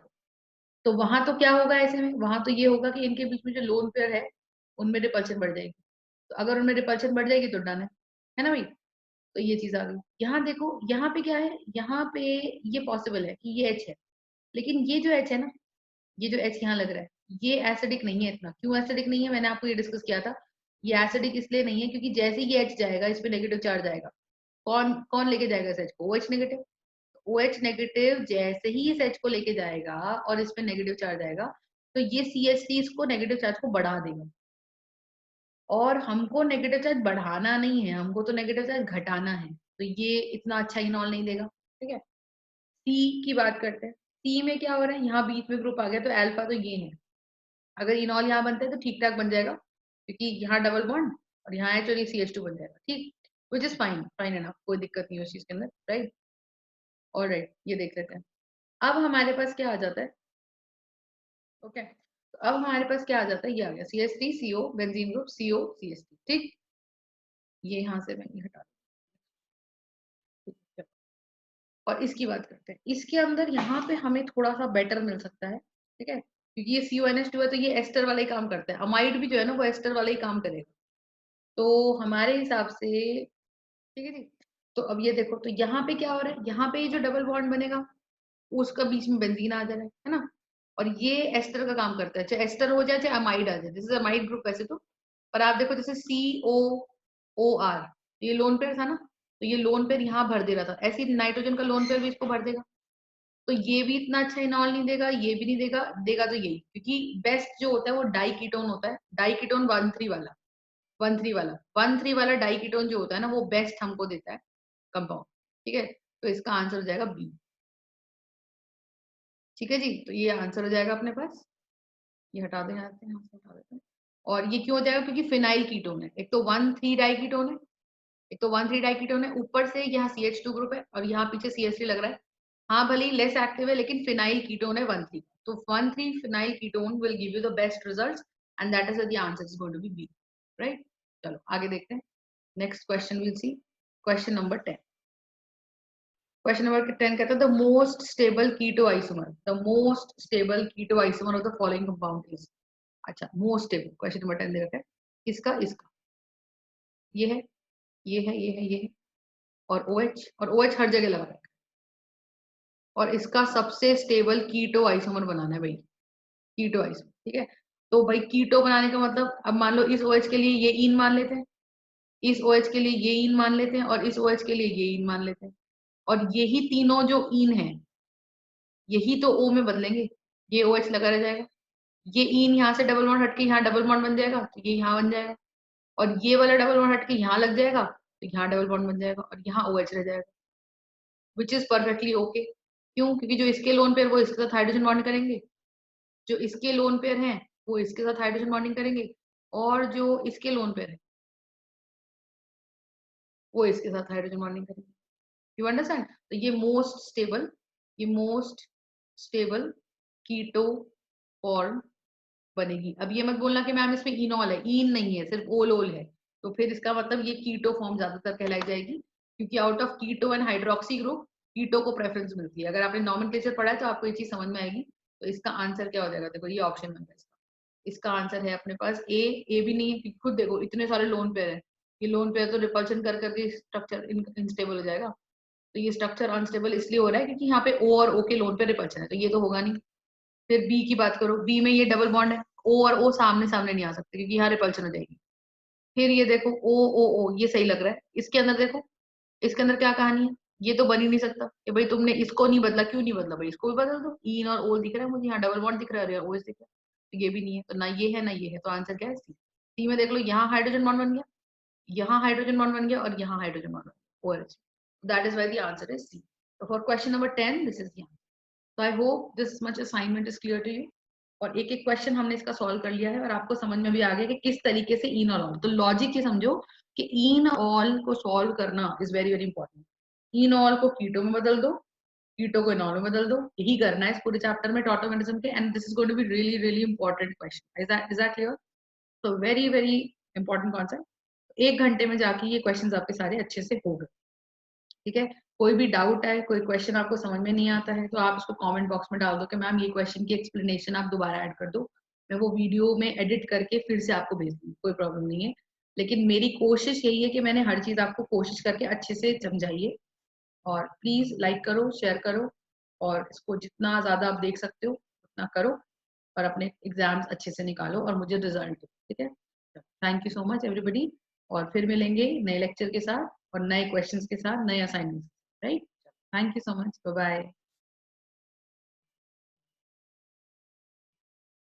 तो वहां तो क्या होगा ऐसे में, वहां तो ये होगा कि इनके बीच में जो लोन पेयर है उनमें रिपल्शन बढ़ जाएगी, तो अगर उनमें रिपल्शन बढ़ जाएगी तो डन है ना भाई। तो ये चीज आ गई। यहाँ देखो यहाँ पे क्या है, यहाँ पे ये पॉसिबल है कि ये H है, लेकिन ये जो H है ना, ये जो H यहाँ लग रहा है ये एसिडिक नहीं है इतना। क्यों एसिडिक नहीं है, मैंने आपको ये डिस्कस किया था, ये एसिडिक इसलिए नहीं है क्योंकि जैसे ये H जाएगा इस पे नेगेटिव चार्ज आएगा, कौन कौन लेके जाएगा इस H को, OH नेगेटिव। OH नेगेटिव जैसे ही इस H को लेके जाएगा और इस पे नेगेटिव चार्ज आएगा, तो ये CH3 इसको नेगेटिव चार्ज को बढ़ा देगा, और हमको नेगेटिव चार्ज बढ़ाना नहीं है, हमको तो नेगेटिव चार्ज घटाना है, तो ये इतना अच्छा इनॉल नहीं देगा, ठीक है। सी की बात करते हैं, सी में क्या हो रहा है, यहाँ बीच में ग्रुप आ गया तो अल्फा तो ये है, अगर इनॉल यहाँ बनता है तो ठीक ठाक बन जाएगा क्योंकि यहाँ डबल बॉन्ड और यहाँ है, चलिए CH2 बन जाएगा, ठीक, which is fine, fine enough, कोई दिक्कत नहीं है उस चीज के अंदर, राइट। और राइट ये देख लेते हैं। अब हमारे पास क्या आ जाता है, ओके, तो अब हमारे पास क्या आ जाता है, ये आ गया CH3CO benzene group CO CH3, ठीक। ये यहाँ से मैं ये हटा दूँ। और इसकी बात करते हैं, इसके अंदर यहाँ पे हमें थोड़ा सा बेटर मिल सकता है, ठीक है, क्योंकि ये CONH2 है तो ये एस्टर वाला ही काम करता है, अमाइड भी जो है ना वो एस्टर वाला ही काम करेगा, तो हमारे हिसाब से, ठीक है जी। तो अब ये देखो, तो यहाँ पे क्या हो रहा है, यहाँ पे ये जो डबल बॉन्ड बनेगा उसका बीच में बेंजीन आ जा रहा है ना, और ये एस्टर का काम करता है, चाहे एस्टर हो जाए चाहे अमाइड आ जाए, दिस इज अमाइड ग्रुप वैसे तो, पर आप देखो जैसे COOR, ये लोन पेयर था ना, तो ये लोन पेयर यहाँ भर दे रहा था, ऐसे ही नाइट्रोजन का लोन पेयर भी इसको भर देगा, तो ये भी इतना अच्छा इनॉल नहीं देगा, ये भी नहीं देगा, देगा तो यही, क्योंकि बेस्ट जो होता है वो डाई कीटोन होता है, डाई कीटोन 1 3 वाला, 1 3 वाला डाई कीटोन जो होता है ना वो बेस्ट हमको देता है कंपाउंड, ठीक है। तो इसका आंसर हो जाएगा बी, ठीक है जी, तो ये आंसर हो जाएगा अपने पास, ये हटा दें यहाँ से, यहाँ से हटा देते हैं। और ये क्यों हो जाएगा, क्योंकि फिनाइल कीटोन है, एक तो 1 3 डाई कीटोन है, एक तो 1 3 डाई कीटोन है, ऊपर से यहाँ CH2 ग्रुप है और यहाँ पीछे CH3 लग रहा है, हाँ भले ही लेस एक्टिव है लेकिन फिनाइल कीटोन है 1 3, तो 1 3 phenyl ketone will give you the best results and that is the answer is going to be B, right. चलो आगे देखते हैं, next question will see, question number 10। Question number 10 कहता है the most stable keto isomer, the most stable keto isomer of the following compound is, अच्छा most stable, question number 10 दे रखा है, इसका इसका, ये है, ये है, ये है, ये है, और OH, और OH हर जगह लगा है, और इसका सबसे स्टेबल कीटो आइसोमर बनाना है भाई, कीटो आइसोमर, ठीक है। तो भाई कीटो बनाने का मतलब, अब मान लो इस OH के लिए ये इन मान लेते हैं, इस OH के लिए ये इन मान लेते हैं, और इस OH के लिए ये इन मान लेते हैं, और यही तीनों जो इन है यही तो O में बदलेंगे, ये OH लगा रह जाएगा, ये इन यहाँ से डबल बॉन्ड हटके यहाँ डबल बॉन्ड बन जाएगा, तो ये यहाँ बन जाएगा, और ये वाला डबल बॉन्ड हटके यहाँ लग जाएगा, तो यहाँ डबल बॉन्ड बन जाएगा, और यहाँ OH रह जाएगा, विच इज परफेक्टली ओके। क्यों? क्योंकि जो इसके लोन पेयर वो इसके साथ हाइड्रोजन बॉन्ड करेंगे, जो इसके लोन पेयर हैं वो इसके साथ हाइड्रोजन बॉन्डिंग करेंगे, और जो इसके लोन पेयर है वो इसके साथ हाइड्रोजन बॉन्डिंग करेंगे। You understand? तो ये मोस्ट स्टेबल कीटो फॉर्म बनेगी। अब ये मत बोलना कि मैम इसमें इनॉल है, इन नहीं है, सिर्फ ओल ओल है, तो फिर इसका मतलब ये कीटो फॉर्म ज्यादातर कहलाई जाएगी, क्योंकि out of keto and hydroxy group keto को प्रेफरेंस मिलती है। अगर आपने नॉमेनक्लेचर पढ़ा है तो आपको ये चीज समझ में आएगी। तो इसका आंसर क्या हो जाएगा? देखो ये ऑप्शन नंबर है इसका आंसर है अपने पास ए भी नहीं है, खुद देखो इतने सारे लोन पेयर है, ये लोन पेयर तो रिपल्शन कर करके स्ट्रक्चर इनस्टेबल हो जाएगा, तो ये स्ट्रक्चर अनस्टेबल इसलिए हो रहा है क्योंकि यहाँ पे ओ और ओ के लोन पे रिपल्शन है, तो ये तो होगा नहीं। फिर बी की बात करो, बी में ये डबल बॉन्ड है, ओ और ओ सामने सामने नहीं आ सकते क्योंकि यहाँ रिपल्शन हो जाएगी। फिर ये देखो ओ ओ ओ, ये सही लग रहा है। इसके अंदर देखो, इसके अंदर क्या कहानी है, ये तो बन ही नहीं सकता कि भाई तुमने इसको नहीं बदला, क्यों नहीं बदला भाई, इसको भी बदल दो, इन और ओ दिख रहा है मुझे, यहाँ डबल बॉन्ड दिख रहा है, ओ दिख रहा है, तो ये भी नहीं है, तो ना ये है ना ये है, तो आंसर क्या है? सी। सी में देख लो, यहाँ हाइड्रोजन बॉन्ड बन गया, यहाँ हाइड्रोजन बॉन्ड बन गया, और यहाँ हाइड्रोजन बॉन्ड बन गया, OH। That is why the answer is C. So for question number 10, this is the answer. So I hope this much assignment is clear to you. और एक एक क्वेश्चन हमने इसका सॉल्व कर लिया है और आपको समझ में भी आ गया कि किस तरीके से इन और ऑल, तो लॉजिक ये समझो कि इन ऑल को सॉल्व करना is very very important. In all को कीटो में बदल दो, कीटो को इनॉल में बदल दो, यही करना है इस पूरे चैप्टर में टॉटोमेटिज्म के, and this is going to be really really important question. Is that clear? तो वेरी वेरी इंपॉर्टेंट कॉन्सेप्ट। 1 घंटे में जाके ये क्वेश्चन आपके सारे अच्छे से हो गए। ठीक है, कोई भी डाउट है, कोई क्वेश्चन आपको समझ में नहीं आता है, तो आप उसको कमेंट बॉक्स में डाल दो कि मैम ये क्वेश्चन की एक्सप्लेनेशन आप दोबारा ऐड कर दो, मैं वो वीडियो में एडिट करके फिर से आपको भेज दूँ, कोई प्रॉब्लम नहीं है। लेकिन मेरी कोशिश यही है कि मैंने हर चीज आपको कोशिश करके अच्छे से समझाइए, और प्लीज लाइक करो, शेयर करो, और इसको जितना ज्यादा आप देख सकते हो उतना करो, और अपने एग्जाम्स अच्छे से निकालो और मुझे रिजल्ट दो। ठीक है, thank you so much everybody, और फिर मिलेंगे नए लेक्चर के साथ और नए क्वेश्चंस के साथ, नए assignments. Right, thank you so much, bye bye.